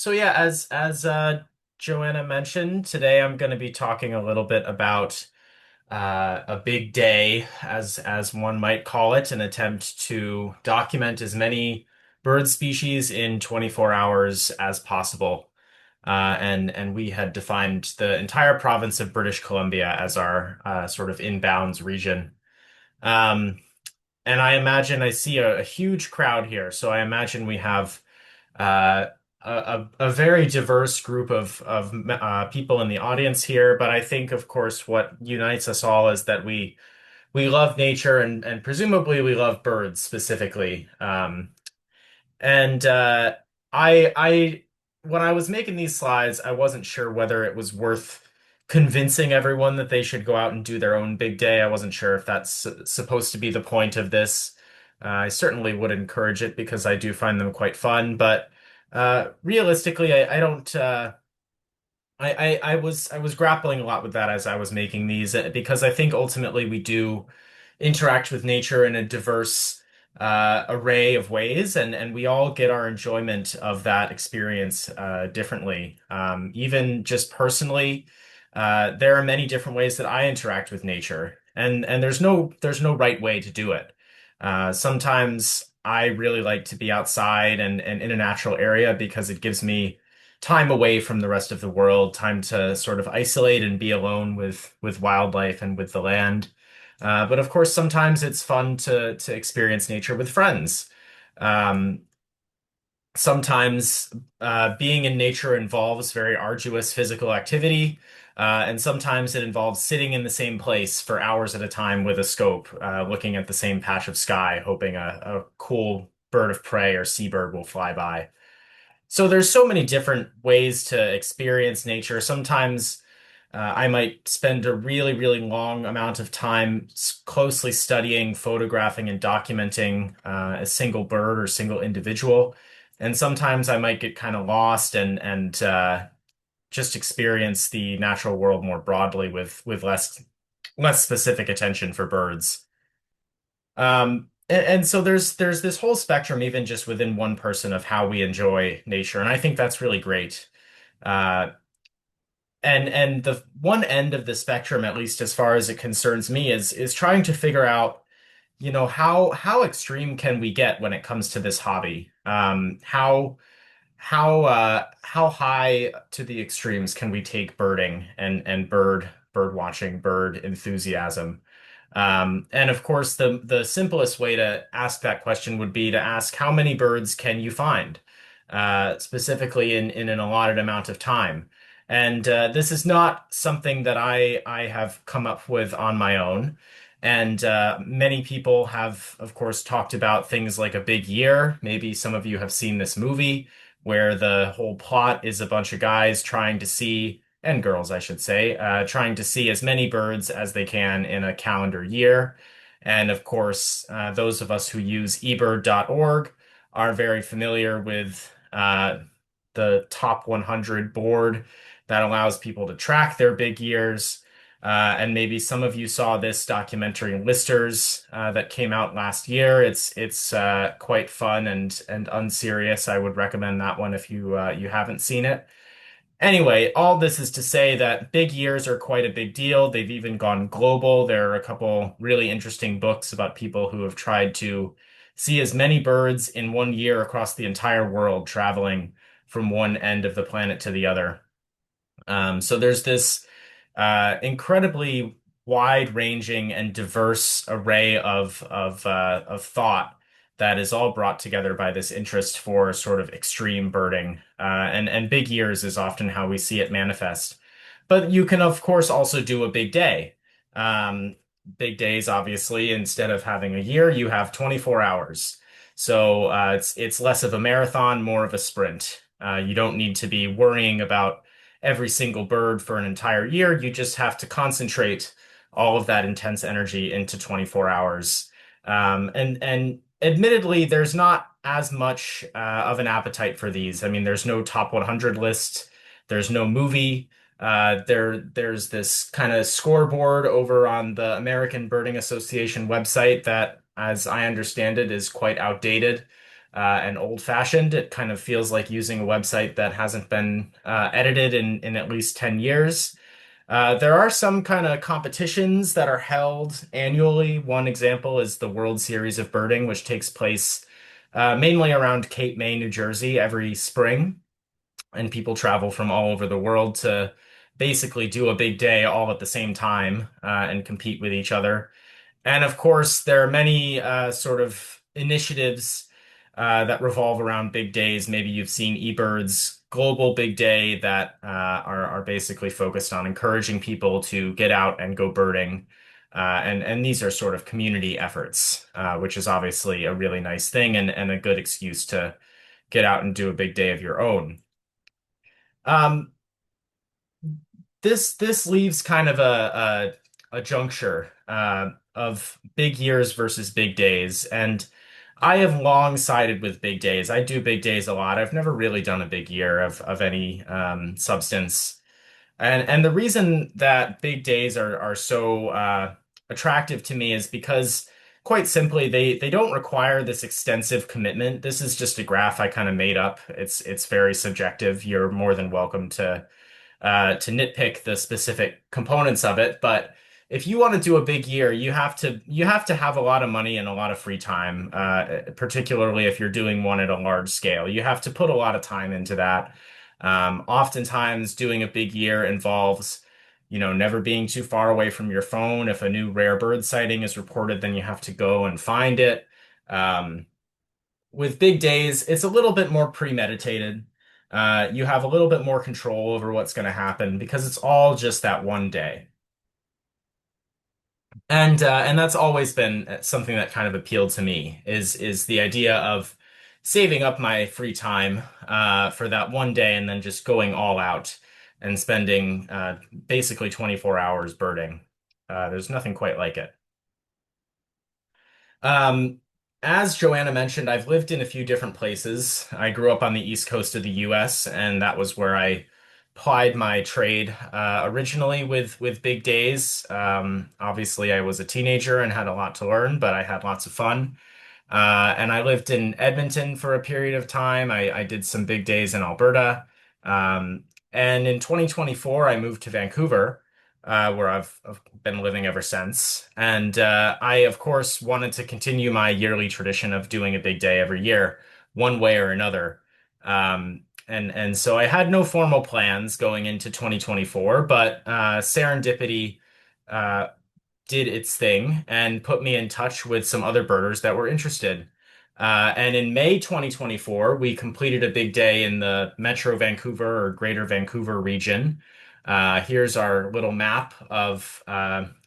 So yeah, as Joanna mentioned, today I'm going to be talking a little bit about a big day, as one might call it, an attempt to document as many bird species in 24 hours as possible. And we had defined the entire province of British Columbia as our sort of inbounds region. Um, and I imagine I see a huge crowd here, so I imagine we have uh, a very diverse group of people in the audience here. But I think, of course, what unites us all is that we love nature and presumably we love birds specifically. And I when I was making these slides, I wasn't sure whether it was worth convincing everyone that they should go out and do their own big day. I wasn't sure if that's supposed to be the point of this. I certainly would encourage it because I do find them quite fun, but realistically, I don't. I was grappling a lot with that as I was making these because I think ultimately we do interact with nature in a diverse array of ways, and we all get our enjoyment of that experience differently. Even just personally, there are many different ways that I interact with nature, and there's no right way to do it. Sometimes I really like to be outside and in a natural area because it gives me time away from the rest of the world, time to sort of isolate and be alone with wildlife and with the land. But of course, sometimes it's fun to experience nature with friends. Um, Sometimes being in nature involves very arduous physical activity, and sometimes it involves sitting in the same place for hours at a time with a scope, looking at the same patch of sky, hoping a cool bird of prey or seabird will fly by. So there's so many different ways to experience nature. Sometimes I might spend a really, really long amount of time closely studying, photographing, and documenting a single bird or single individual. And sometimes I might get kind of lost and just experience the natural world more broadly with less specific attention for birds. And so there's this whole spectrum, even just within one person, of how we enjoy nature, and I think that's really great. Uh, and the one end of the spectrum, at least as far as it concerns me, is trying to figure out, how extreme can we get when it comes to this hobby? How high to the extremes can we take birding and bird watching, bird enthusiasm? And of course, the simplest way to ask that question would be to ask how many birds can you find, specifically in an allotted amount of time. And this is not something that I have come up with on my own. And many people have, of course, talked about things like a big year. Maybe some of you have seen this movie where the whole plot is a bunch of guys trying to see, and girls, I should say, trying to see as many birds as they can in a calendar year. And of course, those of us who use eBird.org are very familiar with the top 100 board that allows people to track their big years. And maybe some of you saw this documentary Listers that came out last year. It's quite fun and unserious. I would recommend that one if you haven't seen it. Anyway, all this is to say that big years are quite a big deal. They've even gone global. There are a couple really interesting books about people who have tried to see as many birds in one year across the entire world, traveling from one end of the planet to the other. So there's this incredibly wide-ranging and diverse array of thought that is all brought together by this interest for sort of extreme birding. And big years is often how we see it manifest. But you can, of course, also do a big day. Um, Big days, obviously, instead of having a year, you have 24 hours. So it's less of a marathon, more of a sprint. You don't need to be worrying about every single bird for an entire year. You just have to concentrate all of that intense energy into 24 hours. And admittedly, there's not as much of an appetite for these. I mean, there's no top 100 list. There's no movie. There's this kind of scoreboard over on the American Birding Association website that, as I understand it, is quite outdated. and old-fashioned. It kind of feels like using a website that hasn't been edited in at least 10 years. There are some kind of competitions that are held annually. One example is the World Series of Birding, which takes place mainly around Cape May, New Jersey, every spring. And people travel from all over the world to basically do a big day all at the same time and compete with each other. And of course, there are many sort of initiatives that revolve around big days. Maybe you've seen eBird's Global Big Day that are basically focused on encouraging people to get out and go birding. And these are sort of community efforts, which is obviously a really nice thing and a good excuse to get out and do a big day of your own. Um, this leaves kind of a juncture of big years versus big days, and I have long sided with big days. I do big days a lot. I've never really done a big year of any substance, and the reason that big days are so attractive to me is because quite simply they don't require this extensive commitment. This is just a graph I kind of made up. It's very subjective. You're more than welcome to nitpick the specific components of it. But if you want to do a big year, you have to have a lot of money and a lot of free time, particularly if you're doing one at a large scale. You have to put a lot of time into that. Oftentimes, doing a big year involves, never being too far away from your phone. If a new rare bird sighting is reported, then you have to go and find it. Um, with big days, it's a little bit more premeditated. You have a little bit more control over what's going to happen because it's all just that one day. And that's always been something that kind of appealed to me is the idea of saving up my free time for that one day and then just going all out and spending basically 24 hours birding. There's nothing quite like it. Um, as Joanna mentioned, I've lived in a few different places. I grew up on the East Coast of the US, and that was where I plied my trade originally with big days. Obviously, I was a teenager and had a lot to learn, but I had lots of fun. And I lived in Edmonton for a period of time. I did some big days in Alberta. Um, and in 2024, I moved to Vancouver, where I've been living ever since. And I, of course, wanted to continue my yearly tradition of doing a big day every year, one way or another. And so I had no formal plans going into 2024, but serendipity uh, did its thing and put me in touch with some other birders that were interested. And in May 2024, we completed a big day in the Metro Vancouver or Greater Vancouver region. Here's our little map of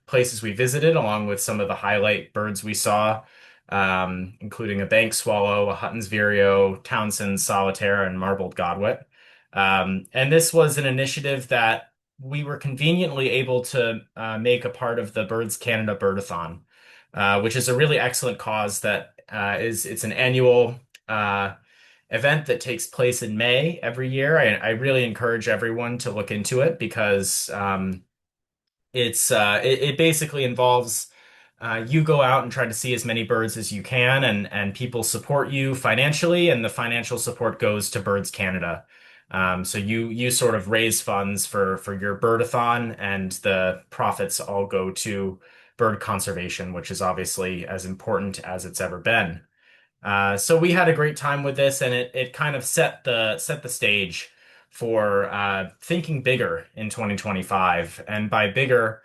places we visited, along with some of the highlight birds we saw, including a bank swallow, a Hutton's vireo, Townsend's solitaire, and marbled godwit. And this was an initiative that we were conveniently able to make a part of the Birds Canada Birdathon, which is a really excellent cause that it's an annual event that takes place in May every year. I really encourage everyone to look into it because it basically involves you go out and try to see as many birds as you can, and people support you financially, and the financial support goes to Birds Canada. So you sort of raise funds for your birdathon, and the profits all go to bird conservation, which is obviously as important as it's ever been. So we had a great time with this, and it kind of set the stage for thinking bigger in 2025. And by bigger,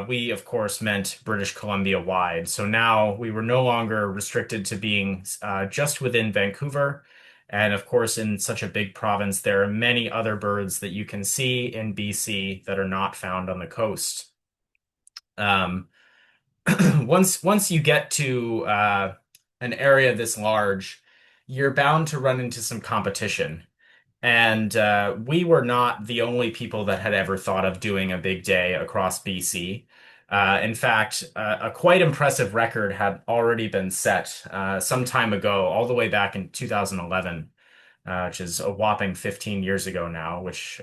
we of course meant British Columbia wide. So now we were no longer restricted to being just within Vancouver. And of course, in such a big province, there are many other birds that you can see in BC that are not found on the coast. Um, once you get to an area this large, you're bound to run into some competition. And we were not the only people that had ever thought of doing a big day across BC. In fact, a quite impressive record had already been set some time ago, all the way back in 2011, which is a whopping 15 years ago now, which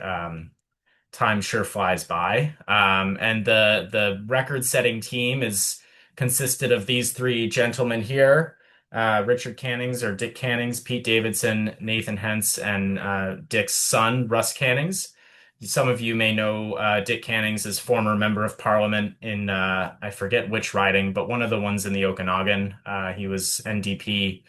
time sure flies by. And the record-setting team is consisted of these three gentlemen here. Richard Cannings or Dick Cannings, Pete Davidson, Nathan Hentz, and Dick's son, Russ Cannings. Some of you may know Dick Cannings as former member of parliament in I forget which riding, but one of the ones in the Okanagan. He was NDP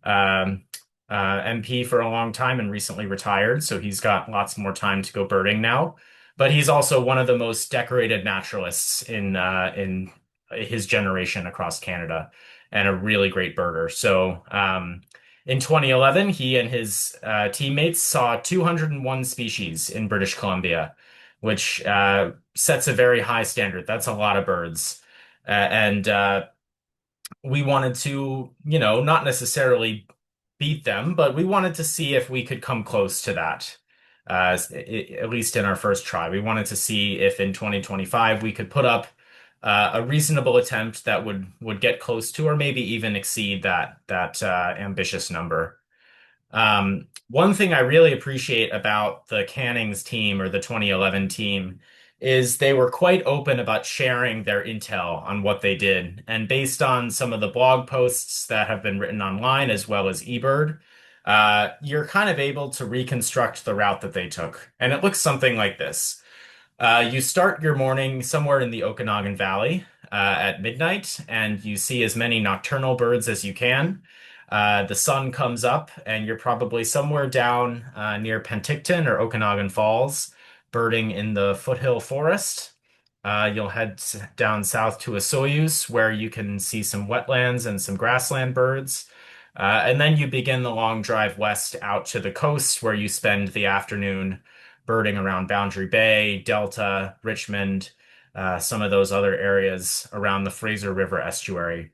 um, MP for a long time and recently retired, so he's got lots more time to go birding now. But he's also one of the most decorated naturalists in his generation across Canada, and a really great birder. So in 2011, he and his teammates saw 201 species in British Columbia, which sets a very high standard. That's a lot of birds. And we wanted to, not necessarily beat them, but we wanted to see if we could come close to that. At least in our first try, we wanted to see if in 2025 we could put up a reasonable attempt that would get close to or maybe even exceed that ambitious number. One thing I really appreciate about the Cannings team or the 2011 team is they were quite open about sharing their intel on what they did. And based on some of the blog posts that have been written online as well as eBird, you're kind of able to reconstruct the route that they took. And it looks something like this. You start your morning somewhere in the Okanagan Valley at midnight, and you see as many nocturnal birds as you can. The sun comes up, and you're probably somewhere down near Penticton or Okanagan Falls, birding in the foothill forest. You'll head down south to Osoyoos, where you can see some wetlands and some grassland birds. And then you begin the long drive west out to the coast, where you spend the afternoon birding around Boundary Bay, Delta, Richmond, some of those other areas around the Fraser River estuary.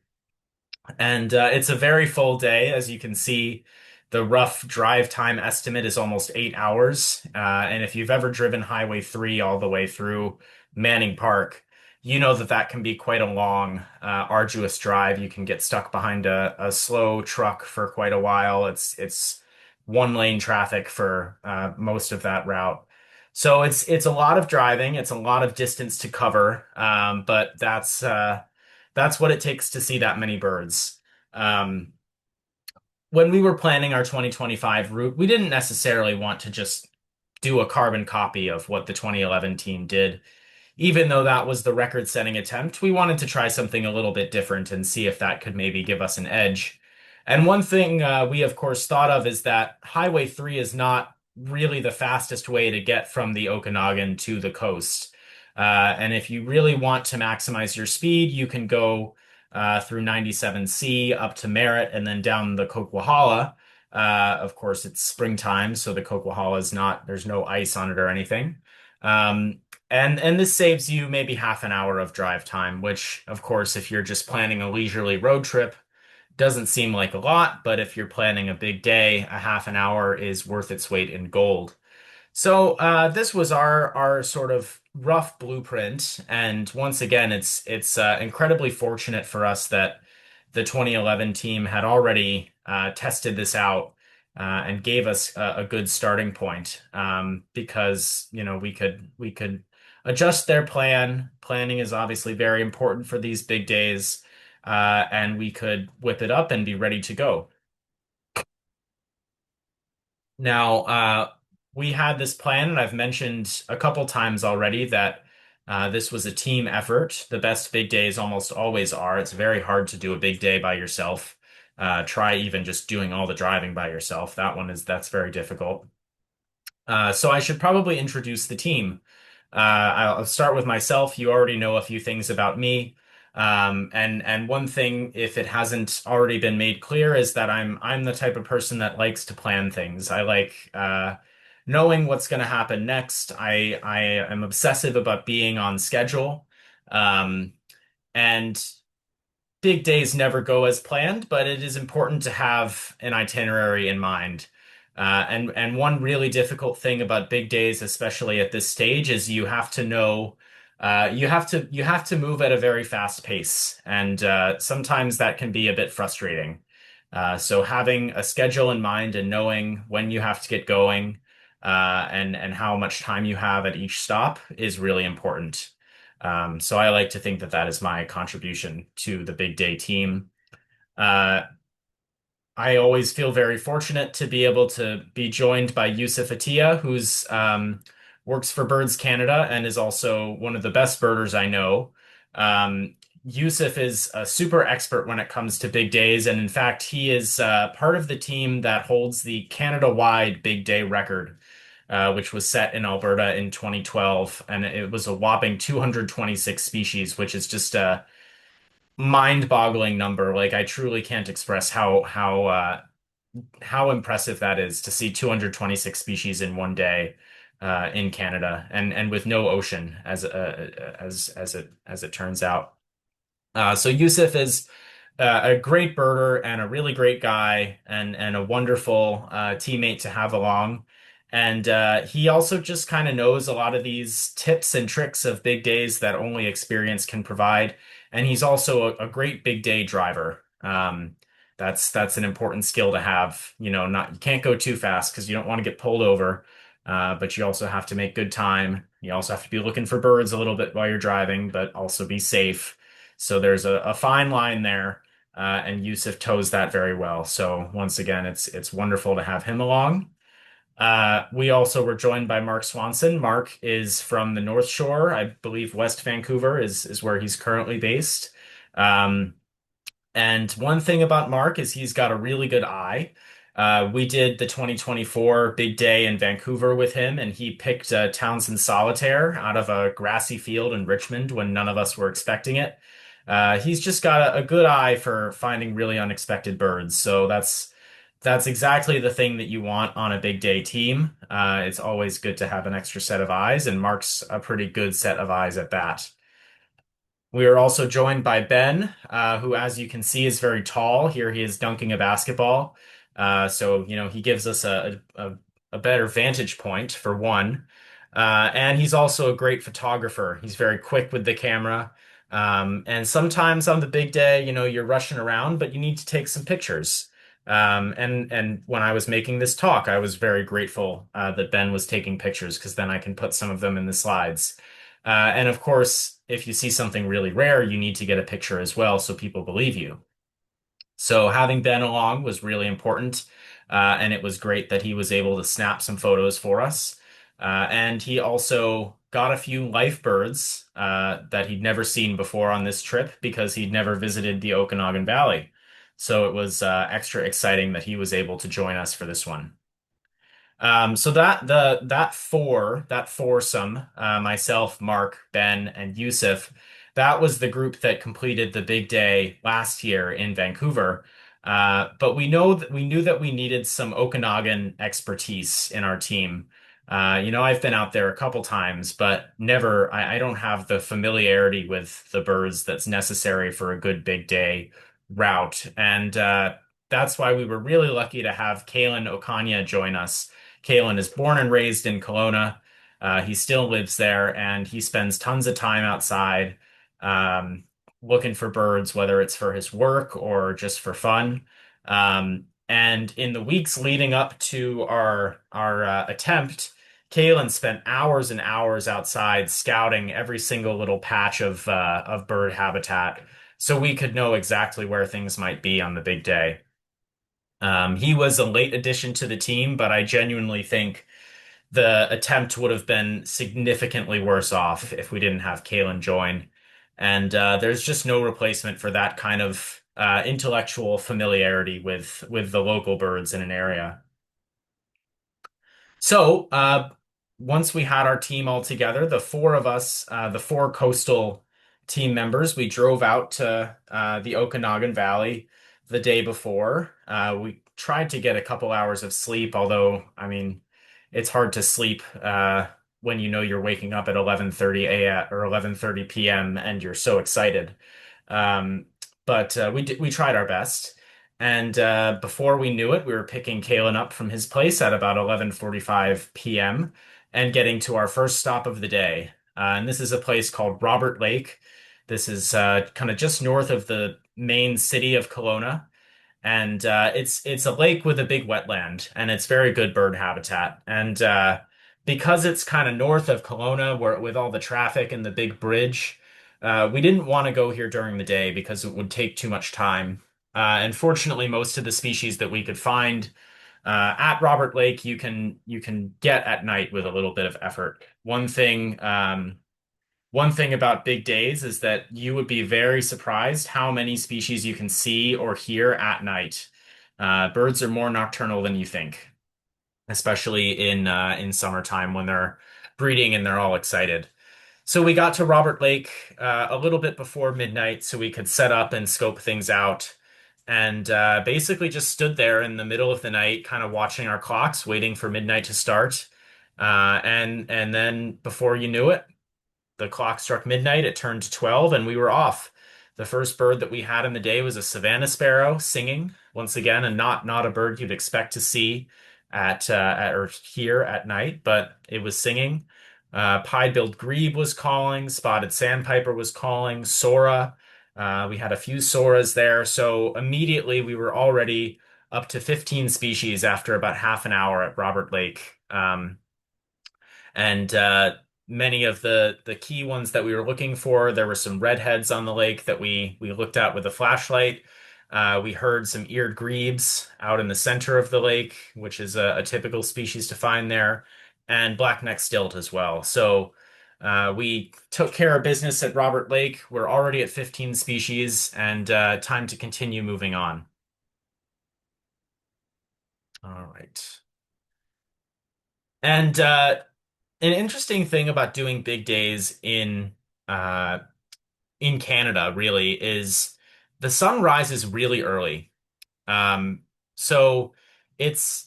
And it's a very full day. As you can see, the rough drive time estimate is almost 8 hours. And if you've ever driven Highway 3 all the way through Manning Park, you know that that can be quite a long, arduous drive. You can get stuck behind a slow truck for quite a while. It's one lane traffic for most of that route. So it's a lot of driving. It's a lot of distance to cover. But that's what it takes to see that many birds. Um, when we were planning our 2025 route, we didn't necessarily want to just do a carbon copy of what the 2011 team did. Even though that was the record-setting attempt, we wanted to try something a little bit different and see if that could maybe give us an edge. And one thing we, of course, thought of is that Highway 3 is not really the fastest way to get from the Okanagan to the coast. And if you really want to maximize your speed, you can go through 97C up to Merritt and then down the Coquihalla. Of course, it's springtime, so the Coquihalla is not, there's no ice on it or anything. And this saves you maybe half an hour of drive time, which, of course, if you're just planning a leisurely road trip, doesn't seem like a lot, but if you're planning a big day, a half an hour is worth its weight in gold. So this was our sort of rough blueprint, and once again, it's incredibly fortunate for us that the 2011 team had already tested this out and gave us a good starting point because we could adjust their plan. Planning is obviously very important for these big days, and we could whip it up and be ready to go. Now, we had this plan, and I've mentioned a couple times already that this was a team effort. The best big days almost always are. It's very hard to do a big day by yourself. Try even just doing all the driving by yourself. That's very difficult. So I should probably introduce the team. I'll start with myself. You already know a few things about me. And one thing, if it hasn't already been made clear, is that I'm the type of person that likes to plan things. I like knowing what's going to happen next. I am obsessive about being on schedule. Um, and big days never go as planned, but it is important to have an itinerary in mind. And one really difficult thing about big days, especially at this stage, is you have to know you have to move at a very fast pace, and sometimes that can be a bit frustrating. So having a schedule in mind and knowing when you have to get going, and how much time you have at each stop is really important. So I like to think that that is my contribution to the big day team. Uh, I always feel very fortunate to be able to be joined by Yusuf Attia, who's works for Birds Canada and is also one of the best birders I know. Um, Yusuf is a super expert when it comes to big days, and in fact, he is part of the team that holds the Canada-wide big day record, which was set in Alberta in 2012, and it was a whopping 226 species, which is just a mind-boggling number. Like I truly can't express how impressive that is to see 226 species in one day in Canada and with no ocean as it turns out. So Yusuf is a great birder and a really great guy and a wonderful teammate to have along. And he also just kind of knows a lot of these tips and tricks of big days that only experience can provide. And he's also a great big day driver. That's an important skill to have. Not you can't go too fast because you don't want to get pulled over. But you also have to make good time. You also have to be looking for birds a little bit while you're driving, but also be safe. So there's a fine line there, and Yusuf toes that very well. So once again, it's wonderful to have him along. We also were joined by Mark Swanson. Mark is from the North Shore. I believe West Vancouver is where he's currently based. Um, and one thing about Mark is he's got a really good eye. We did the 2024 big day in Vancouver with him, and he picked Townsend Solitaire out of a grassy field in Richmond when none of us were expecting it. He's just got a good eye for finding really unexpected birds. So that's exactly the thing that you want on a big day team. It's always good to have an extra set of eyes, and Mark's a pretty good set of eyes at that. We are also joined by Ben, who, as you can see, is very tall. Here he is dunking a basketball. So he gives us a better vantage point for one. And he's also a great photographer. He's very quick with the camera. And sometimes on the big day, you're rushing around, but you need to take some pictures. And when I was making this talk, I was very grateful that Ben was taking pictures because then I can put some of them in the slides. And of course, if you see something really rare, you need to get a picture as well so people believe you. So having Ben along was really important, and it was great that he was able to snap some photos for us. And he also got a few life birds that he'd never seen before on this trip because he'd never visited the Okanagan Valley. So it was extra exciting that he was able to join us for this one. So that foursome, myself, Mark, Ben, and Yusuf, that was the group that completed the big day last year in Vancouver. But we knew that we needed some Okanagan expertise in our team. I've been out there a couple times, but never, I don't have the familiarity with the birds that's necessary for a good big day route. And that's why we were really lucky to have Kalen Okanya join us. Kalen is born and raised in Kelowna. He still lives there and he spends tons of time outside looking for birds, whether it's for his work or just for fun. And in the weeks leading up to our attempt, Kalen spent hours and hours outside scouting every single little patch of bird habitat so we could know exactly where things might be on the big day. He was a late addition to the team, but I genuinely think the attempt would have been significantly worse off if we didn't have Kalen join. And there's just no replacement for that kind of intellectual familiarity with the local birds in an area. So, once we had our team all together, the four of us, the four coastal team members, we drove out to the Okanagan Valley the day before. We tried to get a couple hours of sleep, although, I mean, it's hard to sleep when you know you're waking up at 11:30 a.m. or 11:30 p.m. and you're so excited. Um, but we tried our best. And before we knew it, we were picking Kalen up from his place at about 11:45 p.m. and getting to our first stop of the day. And this is a place called Robert Lake. This is kind of just north of the main city of Kelowna. And it's a lake with a big wetland, and it's very good bird habitat. And because it's kind of north of Kelowna, where with all the traffic and the big bridge, we didn't want to go here during the day because it would take too much time. And fortunately, most of the species that we could find at Robert Lake, you can get at night with a little bit of effort. One thing about big days is that you would be very surprised how many species you can see or hear at night. Birds are more nocturnal than you think, especially in summertime when they're breeding and they're all excited. So we got to Robert Lake a little bit before midnight so we could set up and scope things out. And basically just stood there in the middle of the night, kind of watching our clocks, waiting for midnight to start. And then before you knew it, the clock struck midnight, it turned to 12, and we were off. The first bird that we had in the day was a savanna sparrow singing, once again, and not a bird you'd expect to see or hear at night, but it was singing. Pied-billed grebe was calling, spotted sandpiper was calling, sora. We had a few soras there, so immediately we were already up to 15 species after about half an hour at Robert Lake. And many of the key ones that we were looking for, there were some redheads on the lake that we looked at with a flashlight. We heard some eared grebes out in the center of the lake, which is a typical species to find there, and black-necked stilt as well. So we took care of business at Robert Lake. We're already at 15 species, and time to continue moving on. All right. And an interesting thing about doing big days uh in Canada really is the sun rises really early. So it's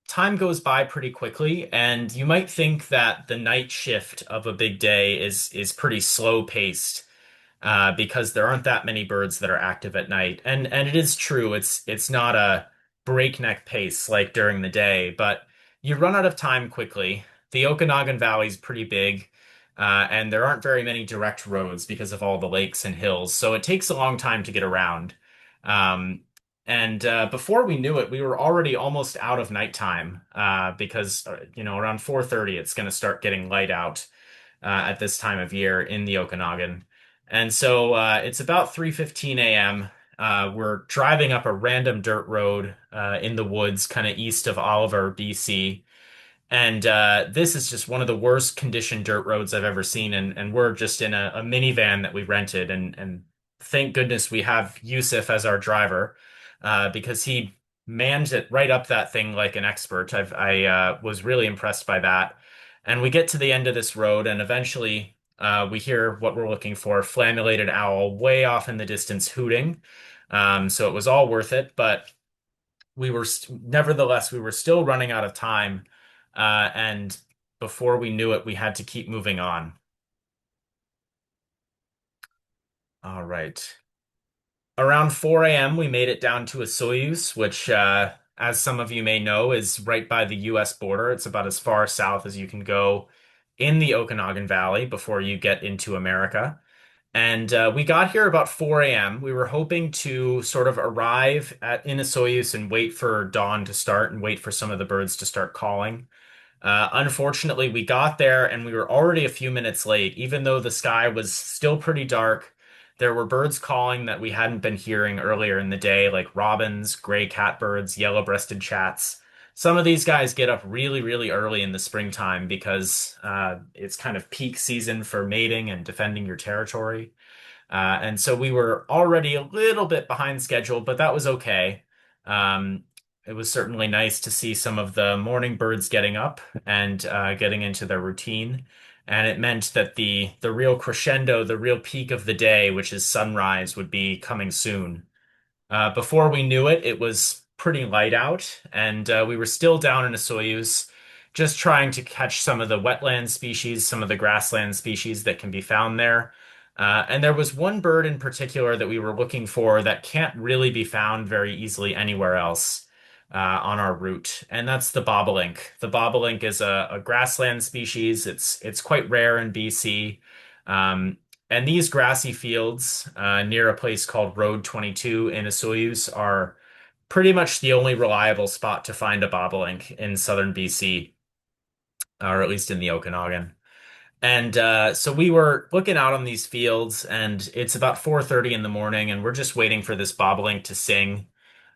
time goes by pretty quickly, and you might think that the night shift of a big day is pretty slow paced because there aren't that many birds that are active at night. And it is true, it's not a breakneck pace like during the day, but you run out of time quickly. The Okanagan Valley is pretty big, and there aren't very many direct roads because of all the lakes and hills, so it takes a long time to get around. Um, and before we knew it, we were already almost out of nighttime because around 4:30 it's going to start getting light out at this time of year in the Okanagan. And so it's about 3:15 a.m. We're driving up a random dirt road in the woods, kind of east of Oliver, BC. And this is just one of the worst conditioned dirt roads I've ever seen. And we're just in a minivan that we rented. And thank goodness we have Yusuf as our driver because he manned it right up that thing like an expert. I was really impressed by that. And we get to the end of this road, and eventually we hear what we're looking for, flammulated owl way off in the distance hooting. So it was all worth it, but nevertheless, we were still running out of time. And before we knew it, we had to keep moving on. All right. Around 4 a.m., we made it down to a Soyuz, which, as some of you may know, is right by the US border. It's about as far south as you can go in the Okanagan Valley before you get into America. And we got here about 4 a.m. We were hoping to sort of arrive in a Soyuz and wait for dawn to start and wait for some of the birds to start calling. Unfortunately, we got there and we were already a few minutes late. Even though the sky was still pretty dark, there were birds calling that we hadn't been hearing earlier in the day, like robins, gray catbirds, yellow-breasted chats. Some of these guys get up really, really early in the springtime because it's kind of peak season for mating and defending your territory. And so we were already a little bit behind schedule, but that was okay. Um, it was certainly nice to see some of the morning birds getting up and getting into their routine. And it meant that the real crescendo, the real peak of the day, which is sunrise, would be coming soon. Before we knew it, it was pretty light out, and we were still down in a Soyuz, just trying to catch some of the wetland species, some of the grassland species that can be found there. And there was one bird in particular that we were looking for that can't really be found very easily anywhere else on our route, and that's the bobolink. The bobolink is a grassland species. It's quite rare in BC. Um, and these grassy fields near a place called Road 22 in Osoyoos are pretty much the only reliable spot to find a bobolink in southern BC, or at least in the Okanagan. And so we were looking out on these fields, and it's about 4:30 in the morning, and we're just waiting for this bobolink to sing.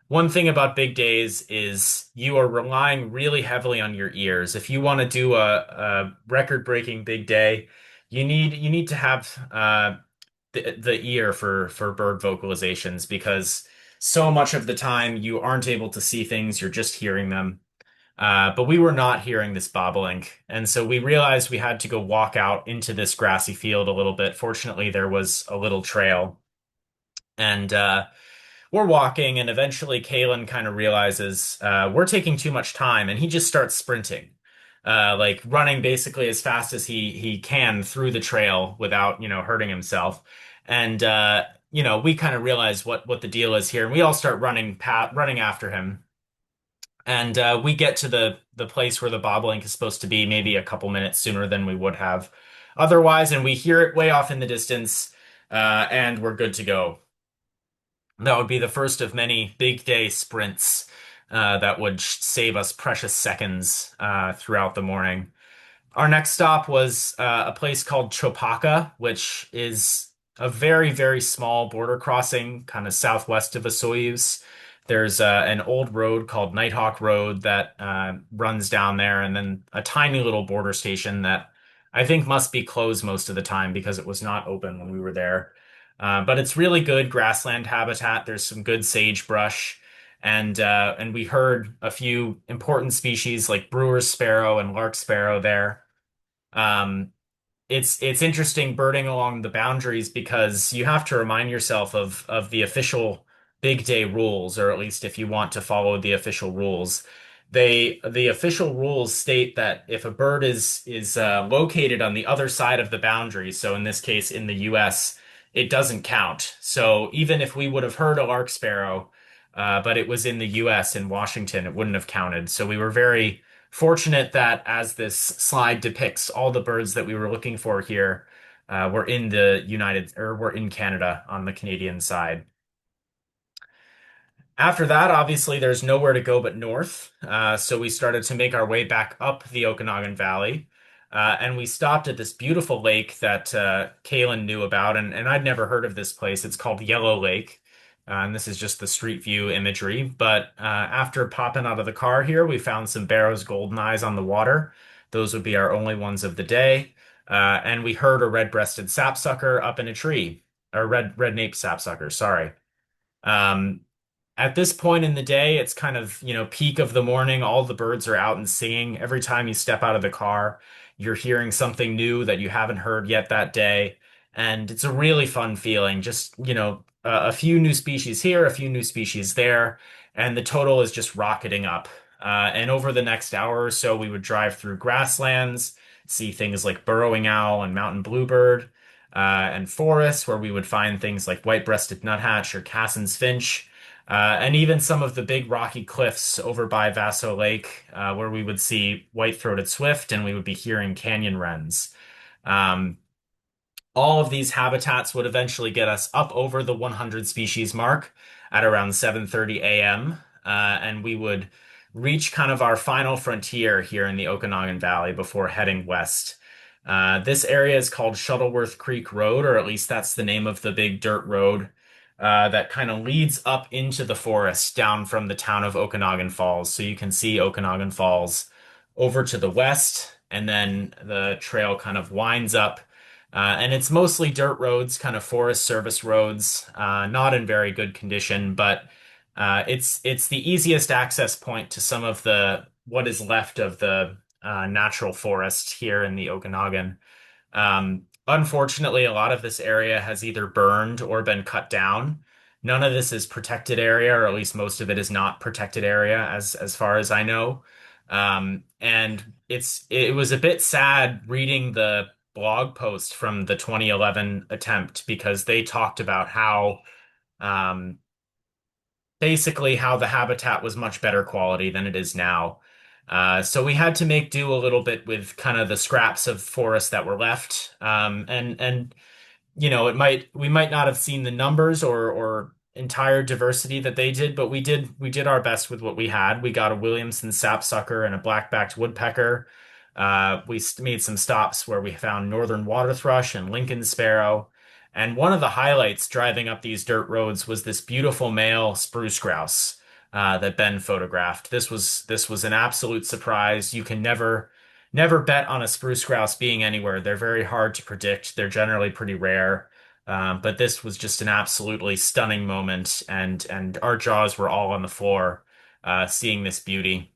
One thing about big days is you are relying really heavily on your ears. If you want to do a record-breaking big day, you need to have the ear for bird vocalizations because so much of the time you aren't able to see things, you're just hearing them. But we were not hearing this bobolink, and so we realized we had to go walk out into this grassy field a little bit. Fortunately, there was a little trail, and we're walking, and eventually Kalen kind of realizes we're taking too much time, and he just starts sprinting, like running basically as fast as he can through the trail without, hurting himself. And we kind of realize what the deal is here, and we all start running after him. And we get to the place where the bobolink is supposed to be maybe a couple minutes sooner than we would have otherwise, and we hear it way off in the distance, and we're good to go. That would be the first of many big day sprints that would save us precious seconds throughout the morning. Our next stop was a place called Chopaka, which is a very, very small border crossing, kind of southwest of Osoyoos. There's an old road called Nighthawk Road that runs down there, and then a tiny little border station that I think must be closed most of the time because it was not open when we were there. But it's really good grassland habitat. There's some good sagebrush, and we heard a few important species like brewer's sparrow and lark sparrow there. Um, it's interesting birding along the boundaries because you have to remind yourself of the official big day rules, or at least if you want to follow the official rules. The official rules state that if a bird is located on the other side of the boundary, so in this case in the US, it doesn't count. So even if we would have heard a lark sparrow, but it was in the US in Washington, it wouldn't have counted. So we were very fortunate that as this slide depicts, all the birds that we were looking for here were in the United or were in Canada on the Canadian side. After that, obviously, there's nowhere to go but north. So we started to make our way back up the Okanagan Valley. And we stopped at this beautiful lake that Kalen knew about. And I'd never heard of this place. It's called Yellow Lake. And this is just the street view imagery. But after popping out of the car here, we found some Barrow's golden eyes on the water. Those would be our only ones of the day. And we heard a red-breasted sapsucker up in a tree, or red-naped sapsucker, sorry. Um, at this point in the day, it's kind of, peak of the morning. All the birds are out and singing. Every time you step out of the car, you're hearing something new that you haven't heard yet that day. And it's a really fun feeling. Just, a few new species here, a few new species there, and the total is just rocketing up. And over the next hour or so, we would drive through grasslands, see things like burrowing owl and mountain bluebird, and forests where we would find things like white-breasted nuthatch or Cassin's finch. And even some of the big rocky cliffs over by Vaso Lake, where we would see white-throated swift and we would be hearing canyon wrens. Um, all of these habitats would eventually get us up over the 100 species mark at around 7:30 a.m. And we would reach kind of our final frontier here in the Okanagan Valley before heading west. This area is called Shuttleworth Creek Road, or at least that's the name of the big dirt road that kind of leads up into the forest down from the town of Okanagan Falls. So you can see Okanagan Falls over to the west, and then the trail kind of winds up. And it's mostly dirt roads, kind of Forest Service roads, not in very good condition, but it's the easiest access point to some of the what is left of the natural forest here in the Okanagan. Unfortunately, a lot of this area has either burned or been cut down. None of this is protected area, or at least most of it is not protected area, as far as I know. And it was a bit sad reading the blog post from the 2011 attempt because they talked about how um, basically how the habitat was much better quality than it is now. So we had to make do a little bit with kind of the scraps of forest that were left. And we might not have seen the numbers or entire diversity that they did, but we did our best with what we had. We got a Williamson sapsucker and a black-backed woodpecker. Made some stops where we found northern water thrush and Lincoln sparrow. And one of the highlights driving up these dirt roads was this beautiful male spruce grouse that Ben photographed. This was an absolute surprise. You can never bet on a spruce grouse being anywhere. They're very hard to predict. They're generally pretty rare. But this was just an absolutely stunning moment, and our jaws were all on the floor seeing this beauty.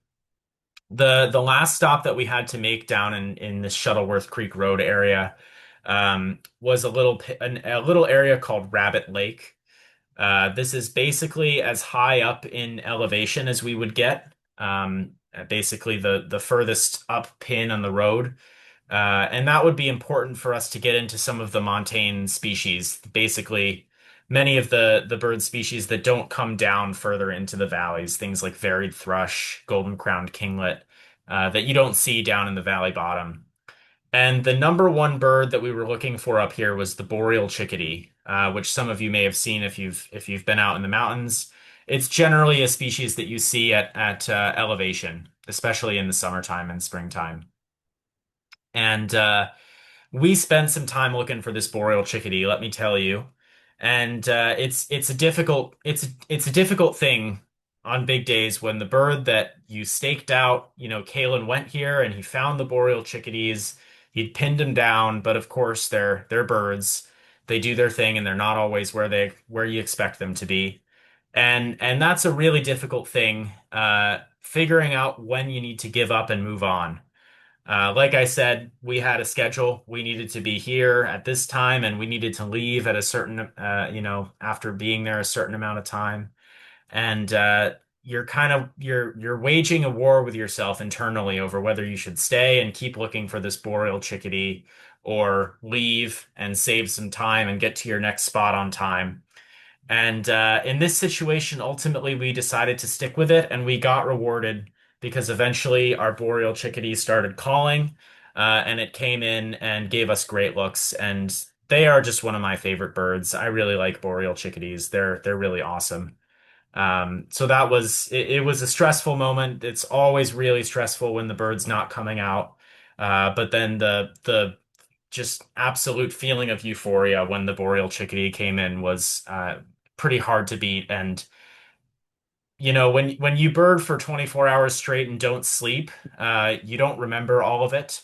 The last stop that we had to make down in this Shuttleworth Creek Road area was a little area called Rabbit Lake. This is basically as high up in elevation as we would get. Basically the furthest up pin on the road. And that would be important for us to get into some of the montane species. Basically, many of the bird species that don't come down further into the valleys, things like varied thrush, golden-crowned kinglet, that you don't see down in the valley bottom. And the number one bird that we were looking for up here was the boreal chickadee, which some of you may have seen if you've been out in the mountains. It's generally a species that you see at elevation, especially in the summertime and springtime. And we spent some time looking for this boreal chickadee, let me tell you. And it's a difficult thing on big days when the bird that you staked out, Kalen went here and he found the boreal chickadees. He'd pinned them down, but of course they're birds. They do their thing and they're not always where you expect them to be. And that's a really difficult thing, figuring out when you need to give up and move on. Like I said, we had a schedule. We needed to be here at this time, and we needed to leave at a certain, after being there a certain amount of time. And you're waging a war with yourself internally over whether you should stay and keep looking for this boreal chickadee or leave and save some time and get to your next spot on time. And in this situation, ultimately, we decided to stick with it, and we got rewarded because eventually our boreal chickadee started calling, and it came in and gave us great looks. And they are just one of my favorite birds. I really like boreal chickadees. They're really awesome. So it was a stressful moment. It's always really stressful when the bird's not coming out. But then the just absolute feeling of euphoria when the boreal chickadee came in was pretty hard to beat. And when you bird for 24 hours straight and don't sleep, you don't remember all of it.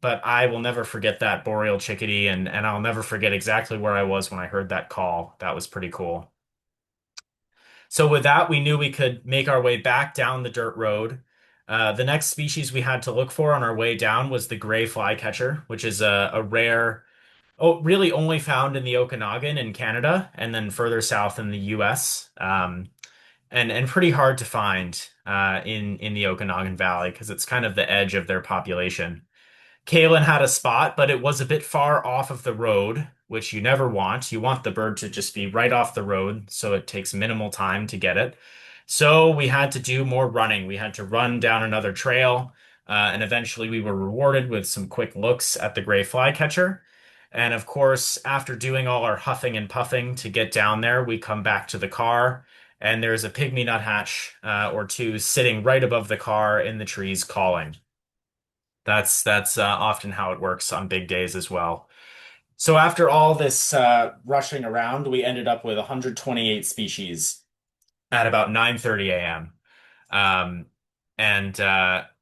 But I will never forget that boreal chickadee, and I'll never forget exactly where I was when I heard that call. That was pretty cool. So with that, we knew we could make our way back down the dirt road. The next species we had to look for on our way down was the gray flycatcher, which is a rare, oh, really only found in the Okanagan in Canada, and then further south in the US. And pretty hard to find in the Okanagan Valley because it's kind of the edge of their population. Kalen had a spot, but it was a bit far off of the road, which you never want. You want the bird to just be right off the road, so it takes minimal time to get it. So we had to do more running. We had to run down another trail, and eventually we were rewarded with some quick looks at the gray flycatcher. And of course, after doing all our huffing and puffing to get down there, we come back to the car, and there's a pygmy nuthatch or two sitting right above the car in the trees calling. That's often how it works on big days as well. So after all this rushing around, we ended up with 128 species at about 9:30 a.m. Um, and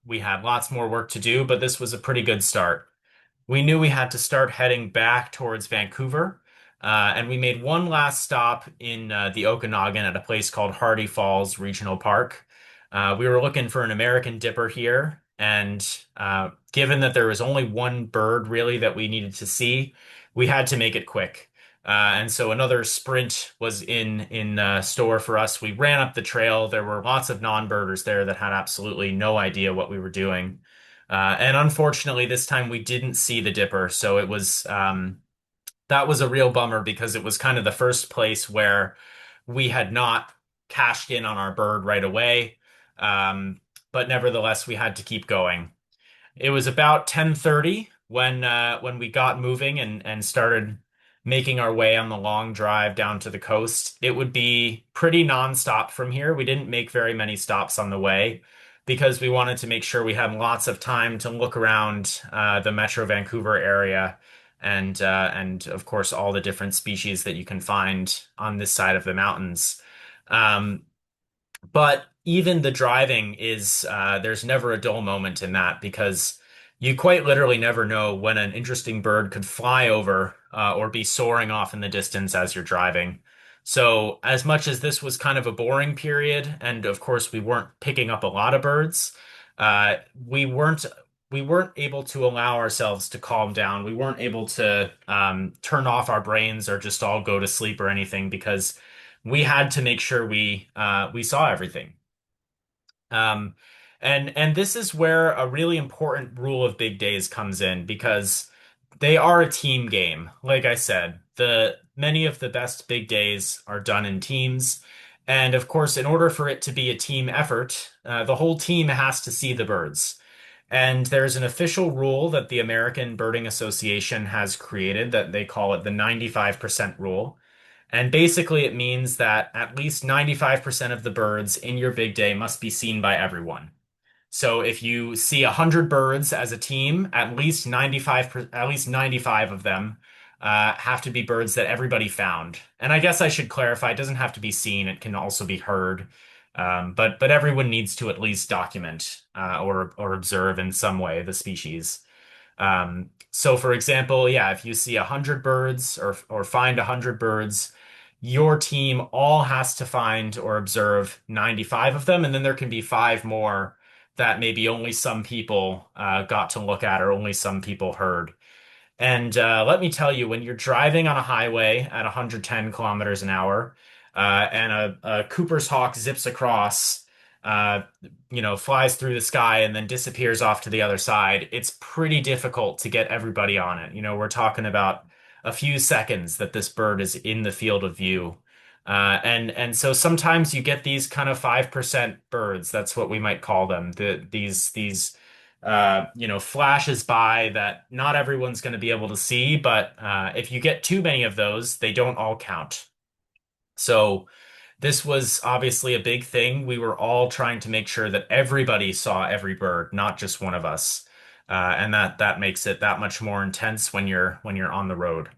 we had lots more work to do, but this was a pretty good start. We knew we had to start heading back towards Vancouver, and we made one last stop in the Okanagan at a place called Hardy Falls Regional Park. We were looking for an American dipper here, and given that there was only one bird really that we needed to see, we had to make it quick. And so another sprint was in store for us. We ran up the trail. There were lots of non-birders there that had absolutely no idea what we were doing. And unfortunately, this time we didn't see the dipper. So that was a real bummer because it was kind of the first place where we had not cashed in on our bird right away. But nevertheless, we had to keep going. It was about 10:30 when we got moving and started making our way on the long drive down to the coast. It would be pretty nonstop from here. We didn't make very many stops on the way. because we wanted to make sure we had lots of time to look around the Metro Vancouver area and of course all the different species that you can find on this side of the mountains. Um, but even the driving is, there's never a dull moment in that because you quite literally never know when an interesting bird could fly over or be soaring off in the distance as you're driving. So, as much as this was kind of a boring period, and of course we weren't picking up a lot of birds, uh, we weren't we weren't able to allow ourselves to calm down. We weren't able to turn off our brains or just all go to sleep or anything because we had to make sure we saw everything. Um, and this is where a really important rule of big days comes in because they are a team game. Like I said, the many of the best big days are done in teams. And of course, in order for it to be a team effort, the whole team has to see the birds. And there's an official rule that the American Birding Association has created that they call it the 95% rule. And basically, it means that at least 95% of the birds in your big day must be seen by everyone. So if you see 100 birds as a team, at least 95 of them have to be birds that everybody found. And I guess I should clarify, it doesn't have to be seen, it can also be heard. But everyone needs to at least document or observe in some way the species. So for example, yeah, if you see 100 birds or find 100 birds, your team all has to find or observe 95 of them, and then there can be five more that maybe only some people got to look at or only some people heard. And let me tell you, when you're driving on a highway at 110 kilometers an hour, and a Cooper's hawk zips across, uh, flies through the sky and then disappears off to the other side, it's pretty difficult to get everybody on it. We're talking about a few seconds that this bird is in the field of view. And so sometimes you get these kind of 5% birds. That's what we might call them. These flashes by that not everyone's going to be able to see, but if you get too many of those, they don't all count. So this was obviously a big thing. We were all trying to make sure that everybody saw every bird, not just one of us. And that makes it that much more intense when you're on the road.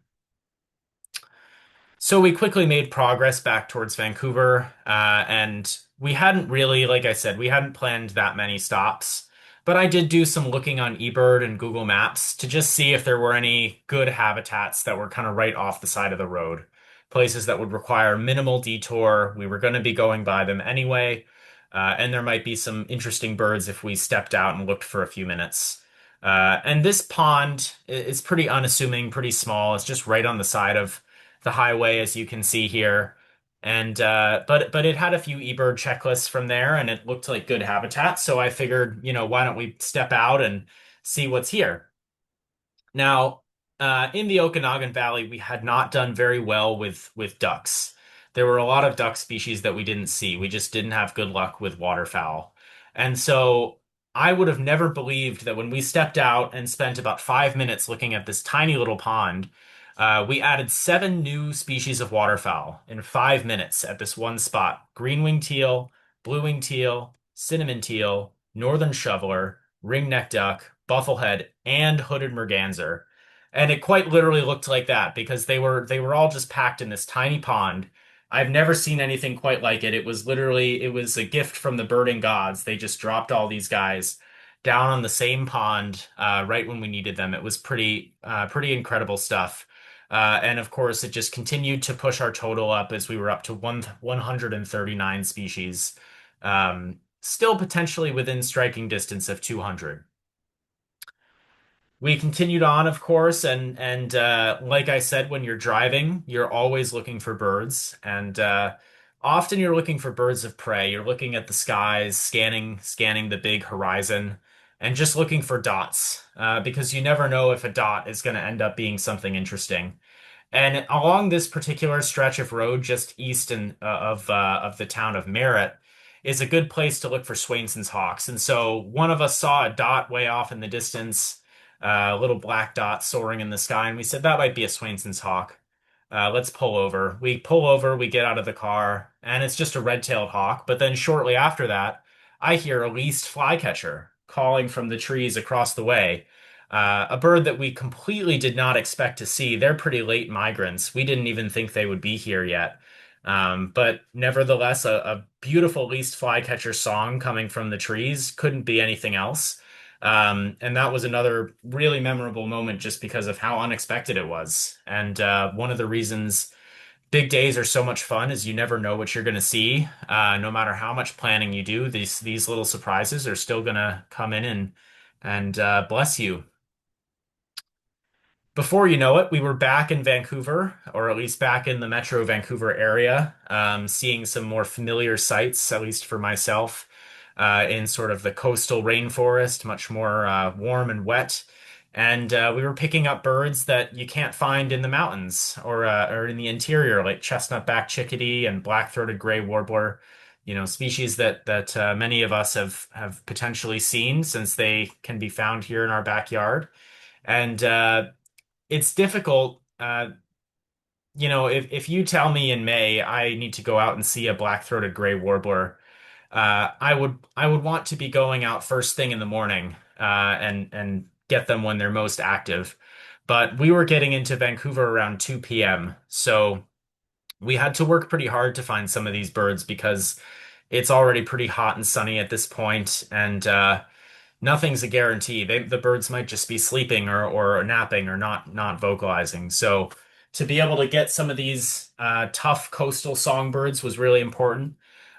So we quickly made progress back towards Vancouver, and we hadn't really, like I said, we hadn't planned that many stops. But I did do some looking on eBird and Google Maps to just see if there were any good habitats that were kind of right off the side of the road, places that would require minimal detour. We were going to be going by them anyway, and there might be some interesting birds if we stepped out and looked for a few minutes. And this pond is pretty unassuming, pretty small. It's just right on the side of the highway, as you can see here. And but it had a few eBird checklists from there, and it looked like good habitat. So I figured, why don't we step out and see what's here? Now, in the Okanagan Valley, we had not done very well with ducks. There were a lot of duck species that we didn't see. We just didn't have good luck with waterfowl. And so I would have never believed that when we stepped out and spent about 5 minutes looking at this tiny little pond, we added seven new species of waterfowl in 5 minutes at this one spot: green-winged teal, blue-winged teal, cinnamon teal, northern shoveler, ringneck duck, bufflehead, and hooded merganser. And it quite literally looked like that because they were all just packed in this tiny pond. I've never seen anything quite like it. It was a gift from the birding gods. They just dropped all these guys down on the same pond right when we needed them. It was pretty incredible stuff. And of course, it just continued to push our total up as we were up to 139 species, still potentially within striking distance of 200. We continued on, of course, and like I said, when you're driving, you're always looking for birds, and often you're looking for birds of prey. You're looking at the skies, scanning the big horizon, and just looking for dots, because you never know if a dot is going to end up being something interesting. And along this particular stretch of road, just east of the town of Merritt, is a good place to look for Swainson's hawks. And so one of us saw a dot way off in the distance, a little black dot soaring in the sky, and we said that might be a Swainson's hawk. Let's pull over. We pull over, we get out of the car, and it's just a red-tailed hawk. But then shortly after that, I hear a least flycatcher calling from the trees across the way. A bird that we completely did not expect to see. They're pretty late migrants. We didn't even think they would be here yet. But nevertheless, a beautiful least flycatcher song coming from the trees couldn't be anything else. And that was another really memorable moment just because of how unexpected it was. And one of the reasons big days are so much fun is you never know what you're going to see. No matter how much planning you do, these little surprises are still going to come in and bless you. Before you know it, we were back in Vancouver, or at least back in the Metro Vancouver area, seeing some more familiar sights, at least for myself, in sort of the coastal rainforest, much more warm and wet. And we were picking up birds that you can't find in the mountains or in the interior, like chestnut-backed chickadee and black-throated gray warbler. You know, species that many of us have potentially seen since they can be found here in our backyard. And it's difficult. If you tell me in May I need to go out and see a black-throated gray warbler, I would want to be going out first thing in the morning and get them when they're most active. But we were getting into Vancouver around 2 p.m., so we had to work pretty hard to find some of these birds because it's already pretty hot and sunny at this point, and nothing's a guarantee. The birds might just be sleeping or napping or not vocalizing. So to be able to get some of these tough coastal songbirds was really important.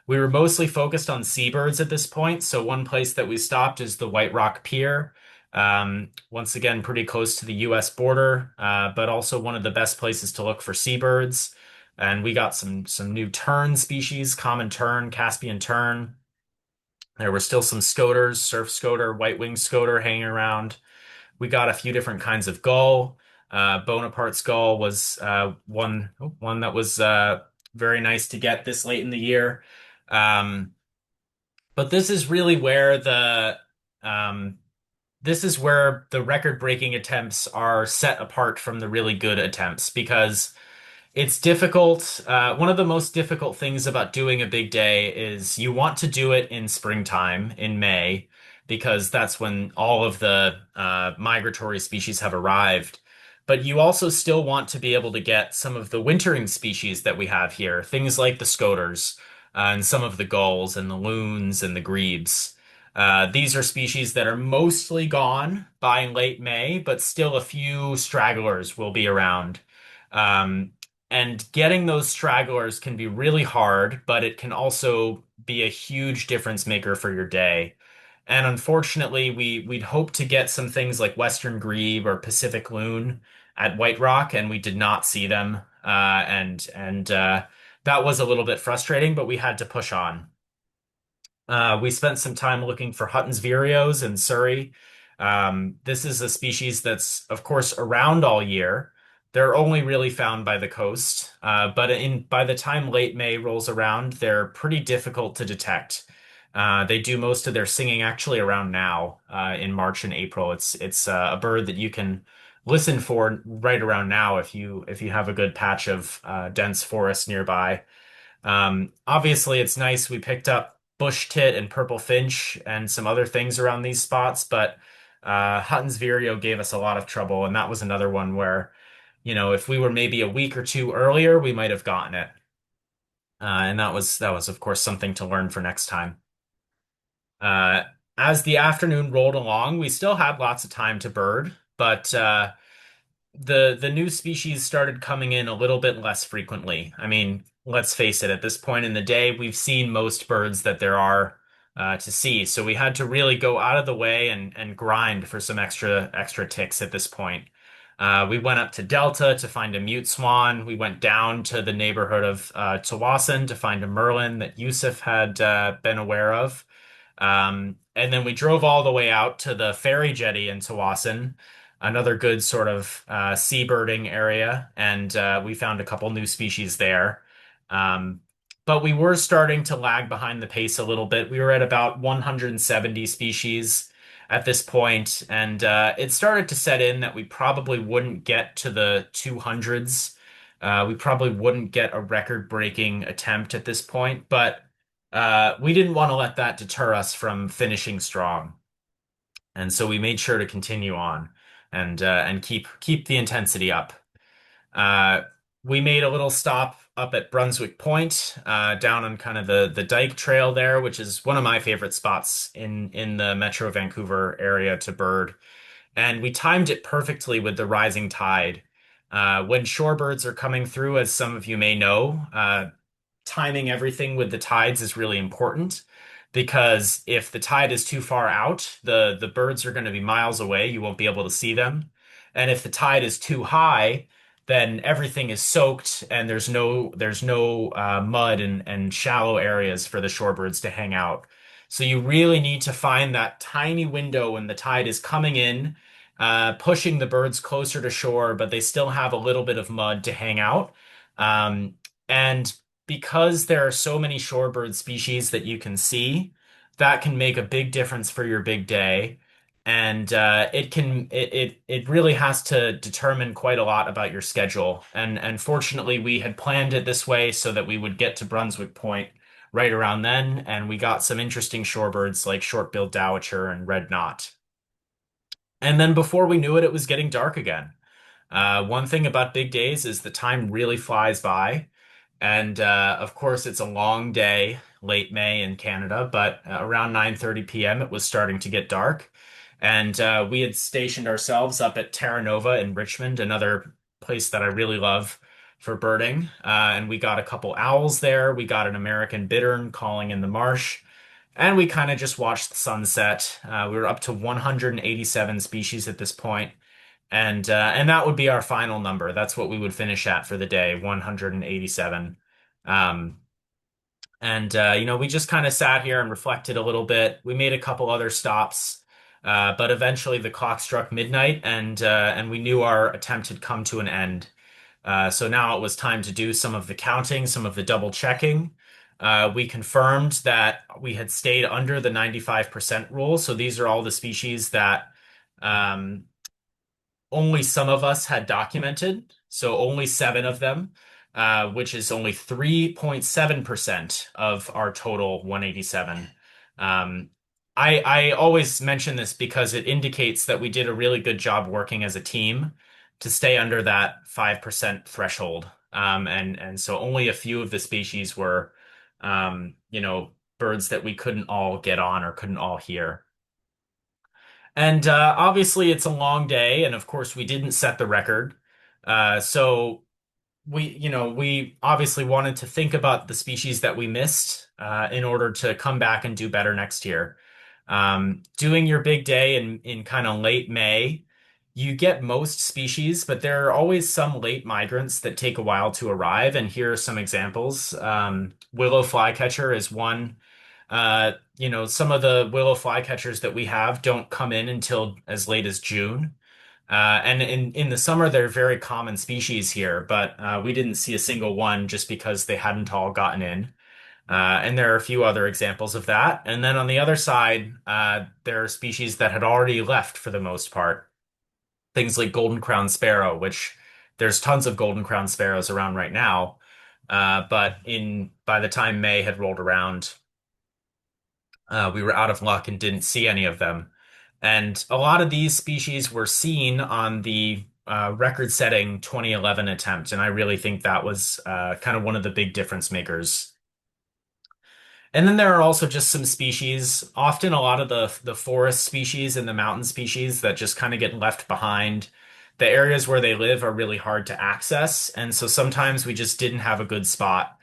We were mostly focused on seabirds at this point. So one place that we stopped is the White Rock Pier. Once again, pretty close to the U.S. border, but also one of the best places to look for seabirds. And we got some new tern species, common tern, Caspian tern. There were still some scoters, surf scoter, white-winged scoter hanging around. We got a few different kinds of gull. Bonaparte's gull was one that was very nice to get this late in the year. Um, but um, this is where the record-breaking attempts are set apart from the really good attempts because it's difficult. One of the most difficult things about doing a big day is you want to do it in springtime, in May, because that's when all of the migratory species have arrived. But you also still want to be able to get some of the wintering species that we have here, things like the scoters, and some of the gulls and the loons and the grebes. These are species that are mostly gone by late May, but still a few stragglers will be around. Um, and getting those stragglers can be really hard, but it can also be a huge difference maker for your day. And unfortunately, we'd hoped to get some things like Western grebe or Pacific loon at White Rock, and we did not see them. And that was a little bit frustrating, but we had to push on. We spent some time looking for Hutton's vireos in Surrey. This is a species that's, of course, around all year. They're only really found by the coast, but by the time late May rolls around, they're pretty difficult to detect. They do most of their singing actually around now, in March and April. It's a bird that you can listen for right around now if you have a good patch of dense forest nearby. Obviously, it's nice we picked up bush tit and purple finch and some other things around these spots, but Hutton's vireo gave us a lot of trouble, and that was another one where, if we were maybe a week or two earlier, we might have gotten it. And that was of course something to learn for next time. Uh, as the afternoon rolled along, we still had lots of time to bird, but the new species started coming in a little bit less frequently. I mean, let's face it, at this point in the day, we've seen most birds that there are to see. So we had to really go out of the way and grind for some extra ticks at this point. We went up to Delta to find a mute swan. We went down to the neighborhood of Tawasin to find a merlin that Yusuf had been aware of. And then we drove all the way out to the ferry jetty in Tawasin, another good sort of seabirding area, and we found a couple new species there. Um, but we were starting to lag behind the pace a little bit. We were at about 170 species at this point, and it started to set in that we probably wouldn't get to the 200s. We probably wouldn't get a record-breaking attempt at this point, but we didn't want to let that deter us from finishing strong. And so we made sure to continue on and keep the intensity up. Uh, we made a little stop up at Brunswick Point, down on kind of the dike trail there, which is one of my favorite spots in the Metro Vancouver area to bird. And we timed it perfectly with the rising tide. When shorebirds are coming through, as some of you may know, timing everything with the tides is really important because if the tide is too far out, the birds are going to be miles away. You won't be able to see them. And if the tide is too high, then everything is soaked and there's no mud and shallow areas for the shorebirds to hang out. So you really need to find that tiny window when the tide is coming in, pushing the birds closer to shore, but they still have a little bit of mud to hang out. And because there are so many shorebird species that you can see, that can make a big difference for your big day. And it really has to determine quite a lot about your schedule. And fortunately, we had planned it this way so that we would get to Brunswick Point right around then, and we got some interesting shorebirds like short-billed dowitcher and red knot. And then before we knew it, it was getting dark again. One thing about big days is the time really flies by. And of course, it's a long day, late May in Canada, but around 9:30 p.m. it was starting to get dark. And we had stationed ourselves up at Terra Nova in Richmond, another place that I really love for birding. And we got a couple owls there. We got an American bittern calling in the marsh. And we kind of just watched the sunset. We were up to 187 species at this point. And that would be our final number. That's what we would finish at for the day, 187. Um, we just kind of sat here and reflected a little bit. We made a couple other stops, but eventually the clock struck midnight, and we knew our attempt had come to an end. So now it was time to do some of the counting, some of the double checking. We confirmed that we had stayed under the 95% rule. So these are all the species that um, only some of us had documented, so only seven of them, which is only 3.7% of our total 187. Um, I always mention this because it indicates that we did a really good job working as a team to stay under that 5% threshold. And so only a few of the species were, birds that we couldn't all get on or couldn't all hear. And obviously, it's a long day, and of course, we didn't set the record. So we obviously wanted to think about the species that we missed in order to come back and do better next year. Doing your big day in kind of late May, you get most species, but there are always some late migrants that take a while to arrive. And here are some examples. Willow flycatcher is one. Some of the willow flycatchers that we have don't come in until as late as June. And in the summer, they're very common species here, but we didn't see a single one just because they hadn't all gotten in. And there are a few other examples of that. And then on the other side, there are species that had already left for the most part. Things like golden crown sparrow, which there's tons of golden crown sparrows around right now. But by the time May had rolled around, we were out of luck and didn't see any of them. And a lot of these species were seen on the record-setting 2011 attempt, and I really think that was kind of one of the big difference makers. And then there are also just some species, often a lot of the forest species and the mountain species that just kind of get left behind. The areas where they live are really hard to access, and so sometimes we just didn't have a good spot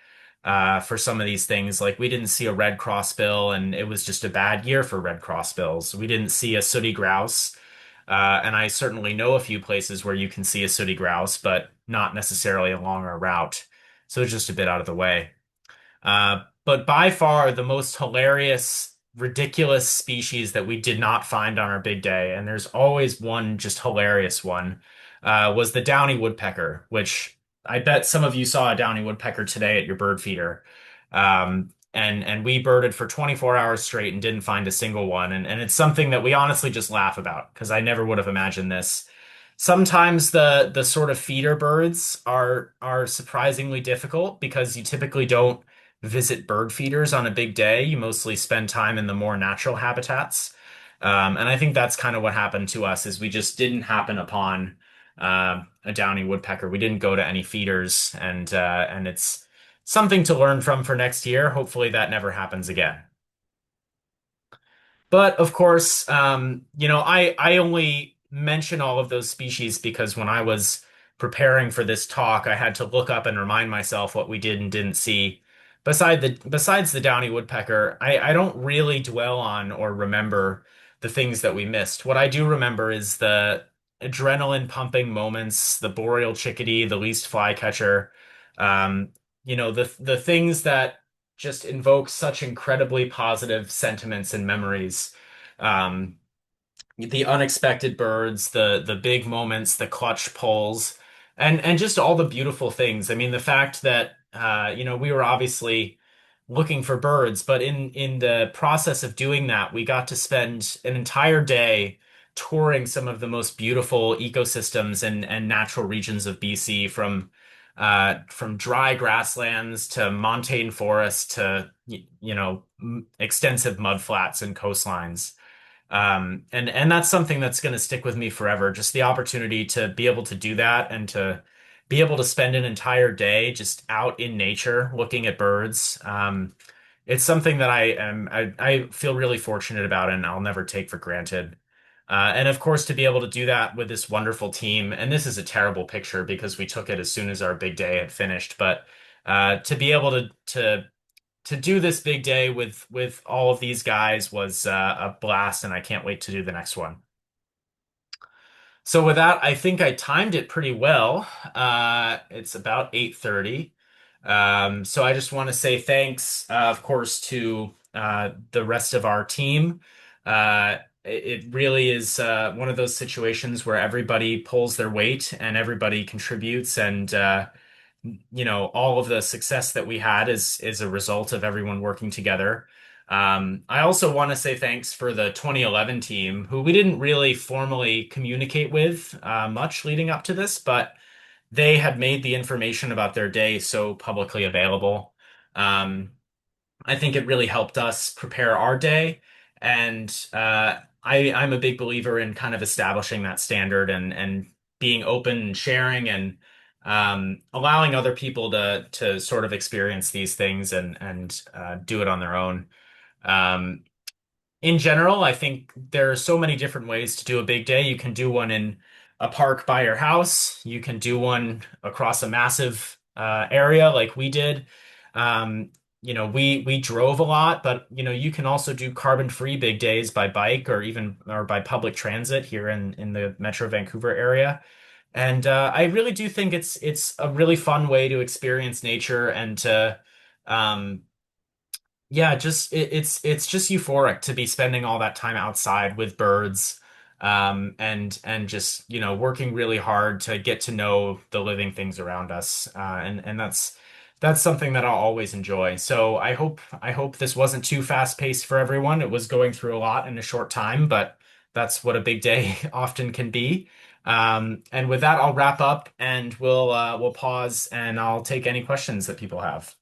for some of these things. Like we didn't see a red crossbill, and it was just a bad year for red crossbills. We didn't see a sooty grouse, and I certainly know a few places where you can see a sooty grouse, but not necessarily along our route. So it's just a bit out of the way. But by far the most hilarious, ridiculous species that we did not find on our big day, and there's always one just hilarious one, was the downy woodpecker, which I bet some of you saw a downy woodpecker today at your bird feeder. And we birded for 24 hours straight and didn't find a single one. And it's something that we honestly just laugh about because I never would have imagined this. Sometimes the sort of feeder birds are surprisingly difficult because you typically don't visit bird feeders on a big day. You mostly spend time in the more natural habitats. And I think that's kind of what happened to us is we just didn't happen upon a downy woodpecker. We didn't go to any feeders, and it's something to learn from for next year. Hopefully that never happens again. But of course, I only mention all of those species because when I was preparing for this talk, I had to look up and remind myself what we did and didn't see. Besides the downy woodpecker, I don't really dwell on or remember the things that we missed. What I do remember is the adrenaline pumping moments, the boreal chickadee, the least flycatcher, um, the things that just invokes such incredibly positive sentiments and memories. Um, the unexpected birds, the big moments, the clutch pulls, and just all the beautiful things. I mean, the fact that we were obviously looking for birds, but in the process of doing that, we got to spend an entire day touring some of the most beautiful ecosystems and natural regions of BC from dry grasslands to montane forests to extensive mudflats and coastlines. And that's something that's going to stick with me forever. Just the opportunity to be able to do that and to be able to spend an entire day just out in nature looking at birds. It's something that I feel really fortunate about and I'll never take for granted. And of course, to be able to do that with this wonderful team, and this is a terrible picture because we took it as soon as our big day had finished, but to be able to do this big day with all of these guys was a blast, and I can't wait to do the next one. So with that, I think I timed it pretty well. It's about 8:30. So I just want to say thanks, of course, to the rest of our team. It really is one of those situations where everybody pulls their weight and everybody contributes, and all of the success that we had is a result of everyone working together. I also want to say thanks for the 2011 team, who we didn't really formally communicate with much leading up to this, but they had made the information about their day so publicly available. Um, I think it really helped us prepare our day. And I'm a big believer in kind of establishing that standard and being open and sharing and allowing other people to sort of experience these things and do it on their own. Um, in general, I think there are so many different ways to do a big day. You can do one in a park by your house. You can do one across a massive area like we did. Um, we drove a lot, but you can also do carbon-free big days by bike or by public transit here in the Metro Vancouver area. And I really do think it's a really fun way to experience nature and to um, yeah, just it's just euphoric to be spending all that time outside with birds, and just working really hard to get to know the living things around us, and that's something that I'll always enjoy. So I hope this wasn't too fast paced for everyone. It was going through a lot in a short time, but that's what a big day often can be. And with that, I'll wrap up, and we'll pause, and I'll take any questions that people have.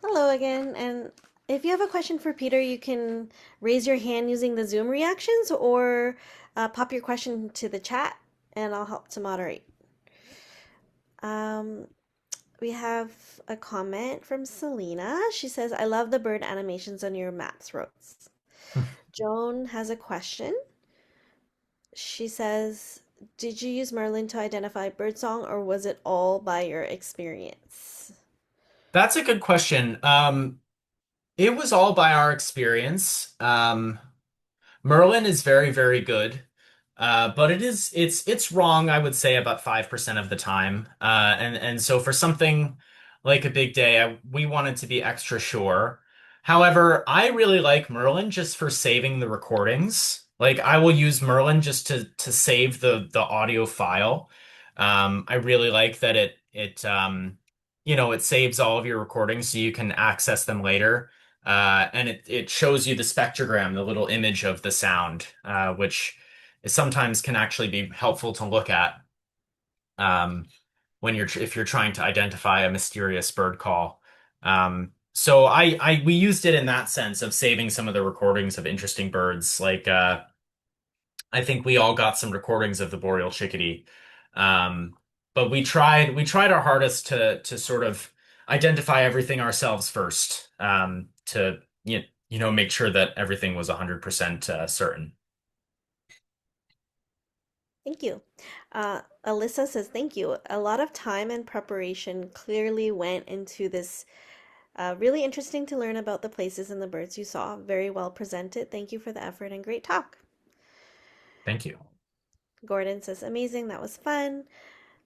Hello again, and if you have a question for Peter, you can raise your hand using the Zoom reactions or pop your question to the chat and I'll help to moderate. Um, we have a comment from Selena. She says, I love the bird animations on your maps, Rose. Joan has a question. She says, did you use Merlin to identify birdsong or was it all by your experience? That's a good question. It was all by our experience. Merlin is very, very good. But it's wrong, I would say, about 5% of the time. And so for something like a big day, we wanted to be extra sure. However, I really like Merlin just for saving the recordings. Like I will use Merlin just to save the audio file. I really like that it saves all of your recordings so you can access them later. And it shows you the spectrogram, the little image of the sound, which sometimes can actually be helpful to look at um, when if you're trying to identify a mysterious bird call. So we used it in that sense of saving some of the recordings of interesting birds. Like I think we all got some recordings of the boreal chickadee. Um, but we tried our hardest to sort of identify everything ourselves first, to make sure that everything was 100% certain. Thank you. Alyssa says, thank you. A lot of time and preparation clearly went into this. Really interesting to learn about the places and the birds you saw. Very well presented. Thank you for the effort and great talk. Thank you. Gordon says, amazing. That was fun.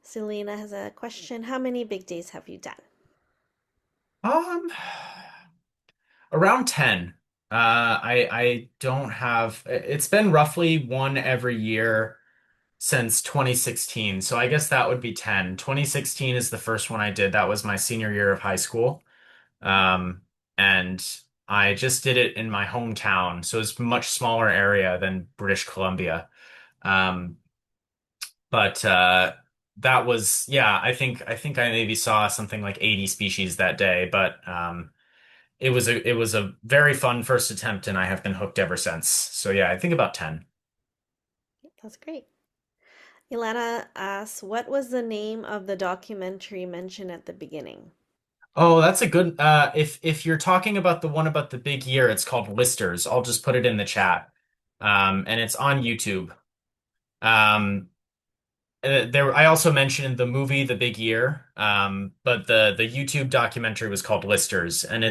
Selena has a question. How many big days have you done? Um, Around 10. I don't have, it's been roughly one every year since 2016. So I guess that would be 10. 2016 is the first one I did. That was my senior year of high school. Um, and I just did it in my hometown. So it's a much smaller area than British Columbia. Um, but that was, yeah, I think I maybe saw something like 80 species that day, but it was a very fun first attempt, and I have been hooked ever since. So yeah, I think about 10. That's great. Ilana asks, what was the name of the documentary mentioned at the beginning? Oh, that's a good if you're talking about the one about the big year, it's called Listers. I'll just put it in the chat. And it's on YouTube. Um there I also mentioned the movie The Big Year. But the YouTube documentary was called Listers, and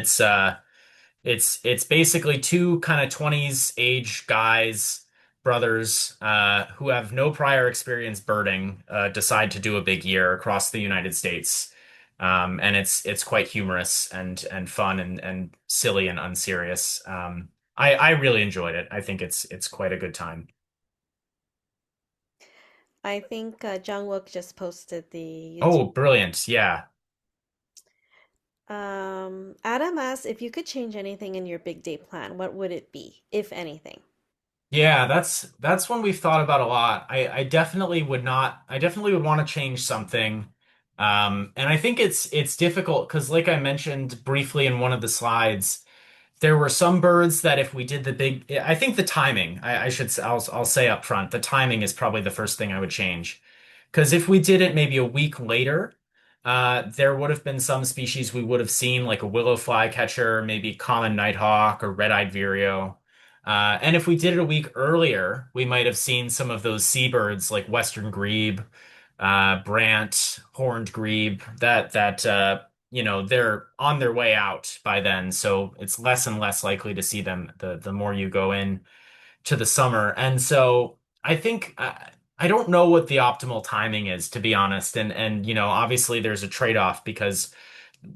it's basically two kind of 20s age guys, brothers, who have no prior experience birding, decide to do a big year across the United States. And it's quite humorous and fun and silly and unserious. I really enjoyed it. I think it's quite a good time. I think Jungwook just posted the YouTube. Oh, brilliant. Yeah. Adam asks if you could change anything in your big day plan, what would it be, if anything? Yeah, that's one we've thought about a lot. I definitely would want to change something. And I think it's difficult because like I mentioned briefly in one of the slides, there were some birds that if we did the big, I think the timing, I should, I'll say up front, the timing is probably the first thing I would change. Because if we did it maybe a week later, there would have been some species we would have seen, like a willow flycatcher, maybe common nighthawk or red-eyed vireo. And if we did it a week earlier, we might have seen some of those seabirds like western grebe, brant, horned grebe, they're on their way out by then, so it's less and less likely to see them the more you go in to the summer. And so I think I don't know what the optimal timing is, to be honest. And obviously there's a trade-off because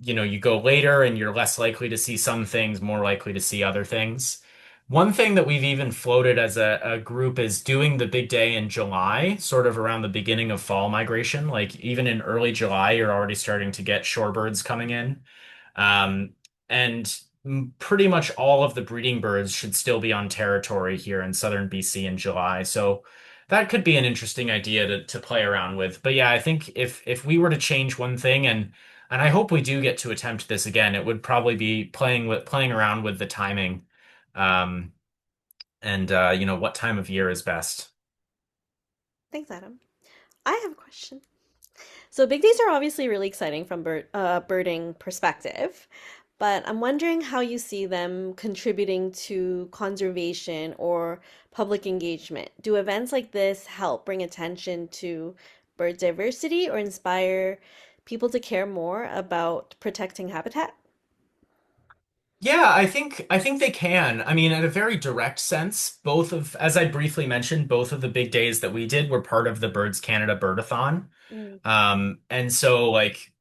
you go later and you're less likely to see some things, more likely to see other things. One thing that we've even floated as a group is doing the big day in July, sort of around the beginning of fall migration. Like even in early July, you're already starting to get shorebirds coming in. Um, and pretty much all of the breeding birds should still be on territory here in southern BC in July. So that could be an interesting idea to play around with. But yeah, I think if we were to change one thing, and I hope we do get to attempt this again, it would probably be playing around with the timing, um, and what time of year is best. Thanks, Adam. I have a question. So big days are obviously really exciting from birding perspective, but I'm wondering how you see them contributing to conservation or public engagement. Do events like this help bring attention to bird diversity or inspire people to care more about protecting habitat? Yeah, I think they can. I mean, in a very direct sense, as I briefly mentioned, both of the big days that we did were part of the Birds Canada Birdathon. Mm, And so like,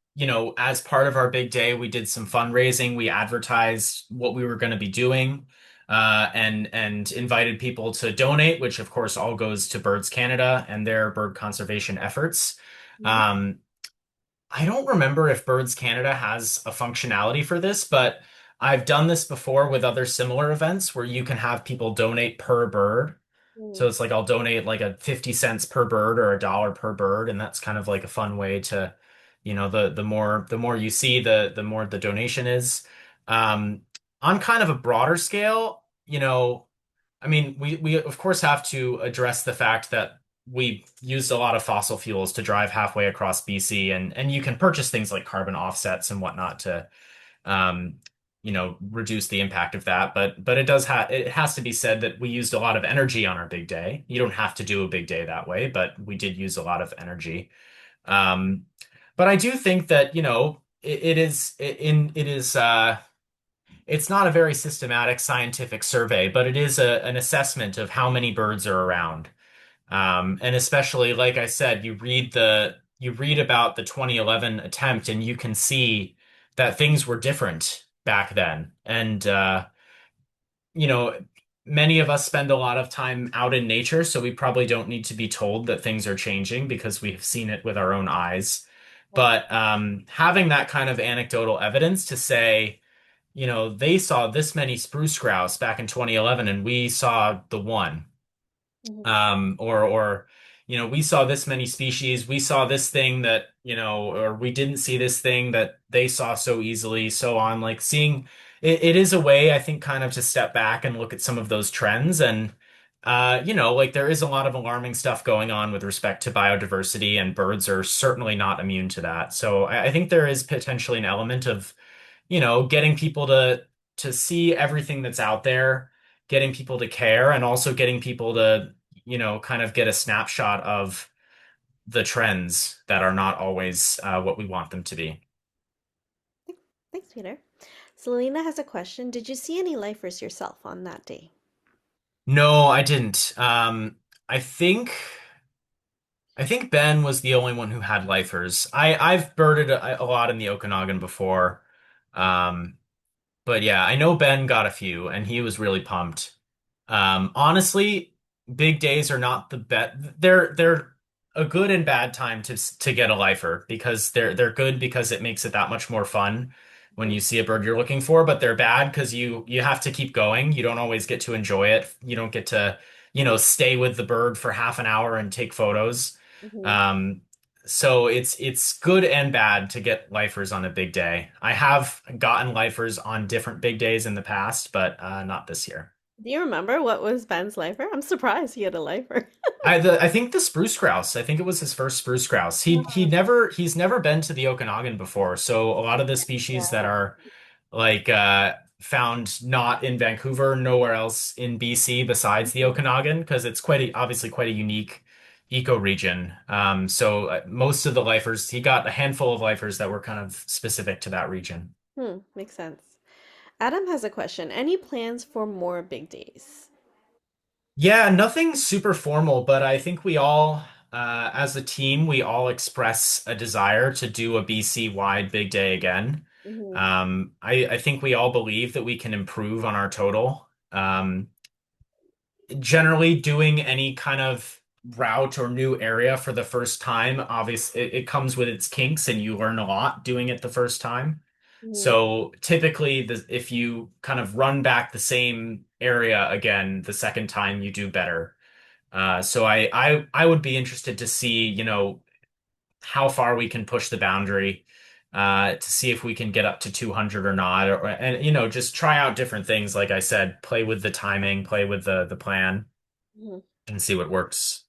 as part of our big day, we did some fundraising. We advertised what we were going to be doing, and invited people to donate, which of course all goes to Birds Canada and their bird conservation efforts. mhm. Um, I don't remember if Birds Canada has a functionality for this, but I've done this before with other similar events where you can have people donate per bird. Mm. So it's like I'll donate like a 50 cents per bird or $1 per bird, and that's kind of like a fun way to, the more you see, the more the donation is. Um, on kind of a broader scale, I mean, we of course have to address the fact that we used a lot of fossil fuels to drive halfway across BC, and you can purchase things like carbon offsets and whatnot to um, reduce the impact of that. But it has to be said that we used a lot of energy on our big day. You don't have to do a big day that way, but we did use a lot of energy. Um, but I do think that, it is it's not a very systematic scientific survey, but it is an assessment of how many birds are around. And especially, like I said, you read about the 2011 attempt, and you can see that things were different back then. And you know, many of us spend a lot of time out in nature, so we probably don't need to be told that things are changing because we've seen it with our own eyes. But having that kind of anecdotal evidence to say, they saw this many spruce grouse back in 2011, and we saw the one Mhm. or we saw this many species, we saw this thing that or we didn't see this thing that they saw so easily, so on, like seeing it is a way, I think, kind of to step back and look at some of those trends. And like there is a lot of alarming stuff going on with respect to biodiversity, and birds are certainly not immune to that. So I think there is potentially an element of getting people to see everything that's out there, getting people to care, and also getting people to, kind of get a snapshot of the trends that are not always what we want them to be. Thanks, Peter. Selena has a question. Did you see any lifers yourself on that day? No, I didn't. I think I think Ben was the only one who had lifers. I've birded a lot in the Okanagan before. Um, But yeah, I know Ben got a few and he was really pumped. Honestly, big days are not the best. They're a good and bad time to get a lifer, because they're good because it makes it that much more fun when Mhm. you see a bird you're looking for, but they're bad because you have to keep going. You don't always get to enjoy it. You don't get to, stay with the bird for half an hour and take photos. Mhm. Um, so it's good and bad to get lifers on a big day. I have gotten lifers on different big days in the past, but not this year. Do you remember what was Ben's lifer? I'm surprised he had a lifer. I think the spruce grouse. I think it was his first spruce grouse. He's never been to the Okanagan before, so a lot of the species that Yeah. are like found not in Vancouver, nowhere else in BC besides the Okanagan, because it's obviously quite a unique ecoregion. So most of the lifers, he got a handful of lifers that were kind of specific to that region. Makes sense. Adam has a question. Any plans for more big days? Yeah, nothing super formal, but I think we all, as a team, we all express a desire to do a BC-wide big day again. Hmm. I think we all believe that we can improve on our total. Generally, doing any kind of route or new area for the first time, obviously, it comes with its kinks, and you learn a lot doing it the first time. Hmm. So typically, if you kind of run back the same area again the second time, you do better. So I would be interested to see, how far we can push the boundary, to see if we can get up to 200 or not, and just try out different things. Like I said, play with the timing, play with the plan, Hmm. and see what works.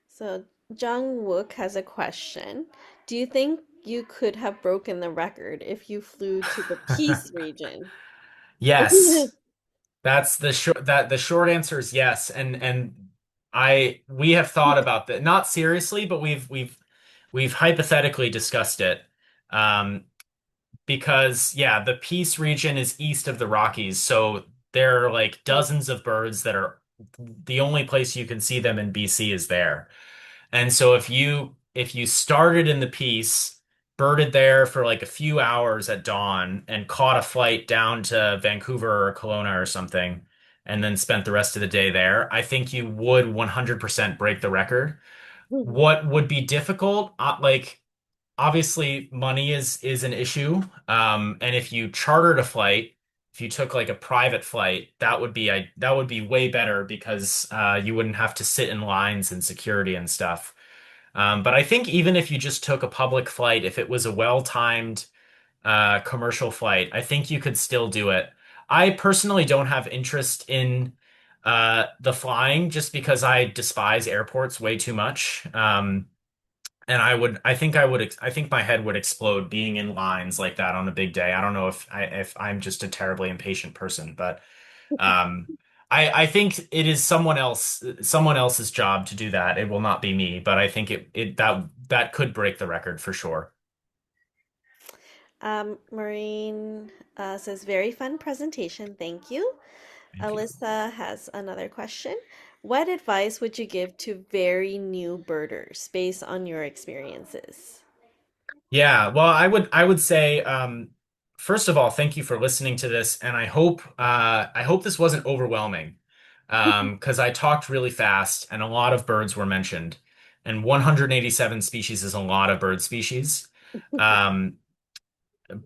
So Jung Wook has a question. Do you think you could have broken the record if you flew to the Peace region? Yes, that's the short answer is yes, and we have thought about that, not seriously, but we've hypothetically discussed it. Um, because yeah, the Peace region is east of the Rockies, so there are like dozens of birds that are the only place you can see them in BC is there. And so if you started in the Peace, birded there for like a few hours at dawn and caught a flight down to Vancouver or Kelowna or something, and then spent the rest of the day there, I think you would 100% break the record. What would be difficult, like obviously money is an issue. And if you chartered a flight, if if you took like a private flight, that would be way better because you wouldn't have to sit in lines and security and stuff. But I think even if you just took a public flight, if it was a well-timed commercial flight, I think you could still do it. I personally don't have interest in the flying just because I despise airports way too much. And I think my head would explode being in lines like that on a big day. I don't know if I'm just a terribly impatient person, but um, I think it is someone else's job to do that. It will not be me, but I think that could break the record for sure. Maureen says, very fun presentation. Thank you. Thank you. Alyssa has another question. What advice would you give to very new birders based on your experiences? Yeah, well, I would say first of all, thank you for listening to this, and I hope this wasn't overwhelming because I talked really fast and a lot of birds were mentioned, and 187 species is a lot of bird species. Um,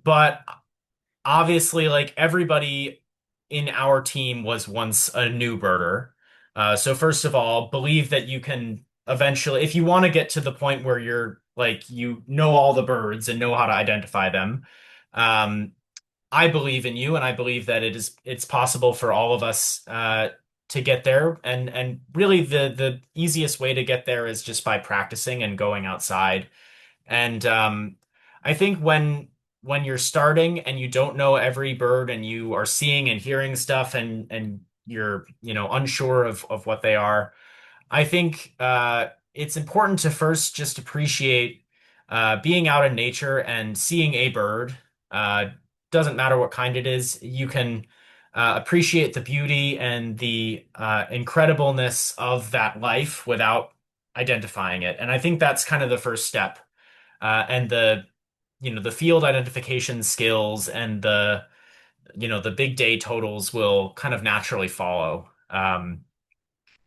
but obviously, like everybody in our team was once a new birder. So first of all, believe that you can eventually, if you want to get to the point where you're like you know all the birds and know how to identify them, um, I believe in you, and I believe that it's possible for all of us to get there. And really, the easiest way to get there is just by practicing and going outside and I think when you're starting and you don't know every bird and you are seeing and hearing stuff and you're, you know, unsure of what they are, I think it's important to first just appreciate being out in nature and seeing a bird. Uh, doesn't matter what kind it is. You can appreciate the beauty and the incredibleness of that life without identifying it. And I think that's kind of the first step and the you know the field identification skills and the you know the big day totals will kind of naturally follow.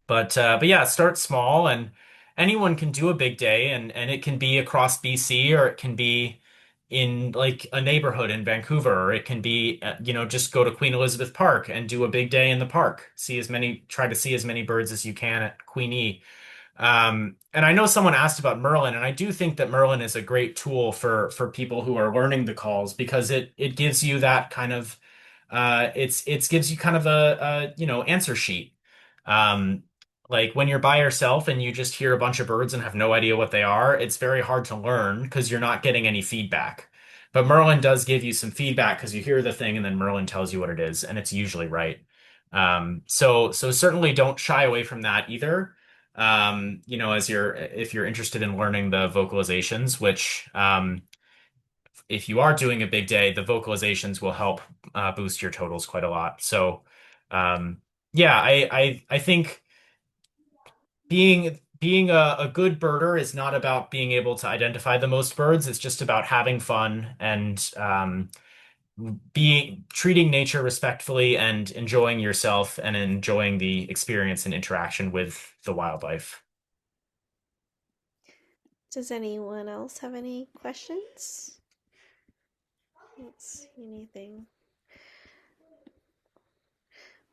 But yeah, start small and anyone can do a big day and it can be across BC or it can be in like a neighborhood in Vancouver or it can be you know just go to Queen Elizabeth Park and do a big day in the park. Try to see as many birds as you can at Queenie. And I know someone asked about Merlin, and I do think that Merlin is a great tool for people who are learning the calls because it gives you that kind of it's gives you kind of a you know answer sheet. Um, like when you're by yourself and you just hear a bunch of birds and have no idea what they are, it's very hard to learn because you're not getting any feedback. But Merlin does give you some feedback because you hear the thing and then Merlin tells you what it is, and it's usually right. So certainly don't shy away from that either you know, as you're if you're interested in learning the vocalizations, which if you are doing a big day, the vocalizations will help boost your totals quite a lot. So um, yeah, I think being a good birder is not about being able to identify the most birds. It's just about having fun and being treating nature respectfully and enjoying yourself and enjoying the experience and interaction with the wildlife. Does anyone else have any questions? Let's see anything.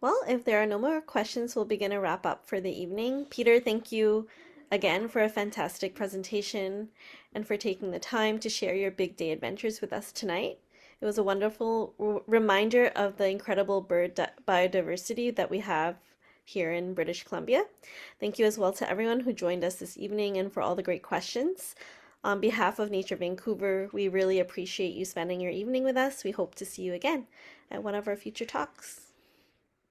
Well, if there are no more questions, we'll begin a wrap up for the evening. Peter, thank you again for a fantastic presentation and for taking the time to share your big day adventures with us tonight. It was a wonderful reminder of the incredible bird biodiversity that we have here in British Columbia. Thank you as well to everyone who joined us this evening and for all the great questions. On behalf of Nature Vancouver, we really appreciate you spending your evening with us. We hope to see you again at one of our future talks.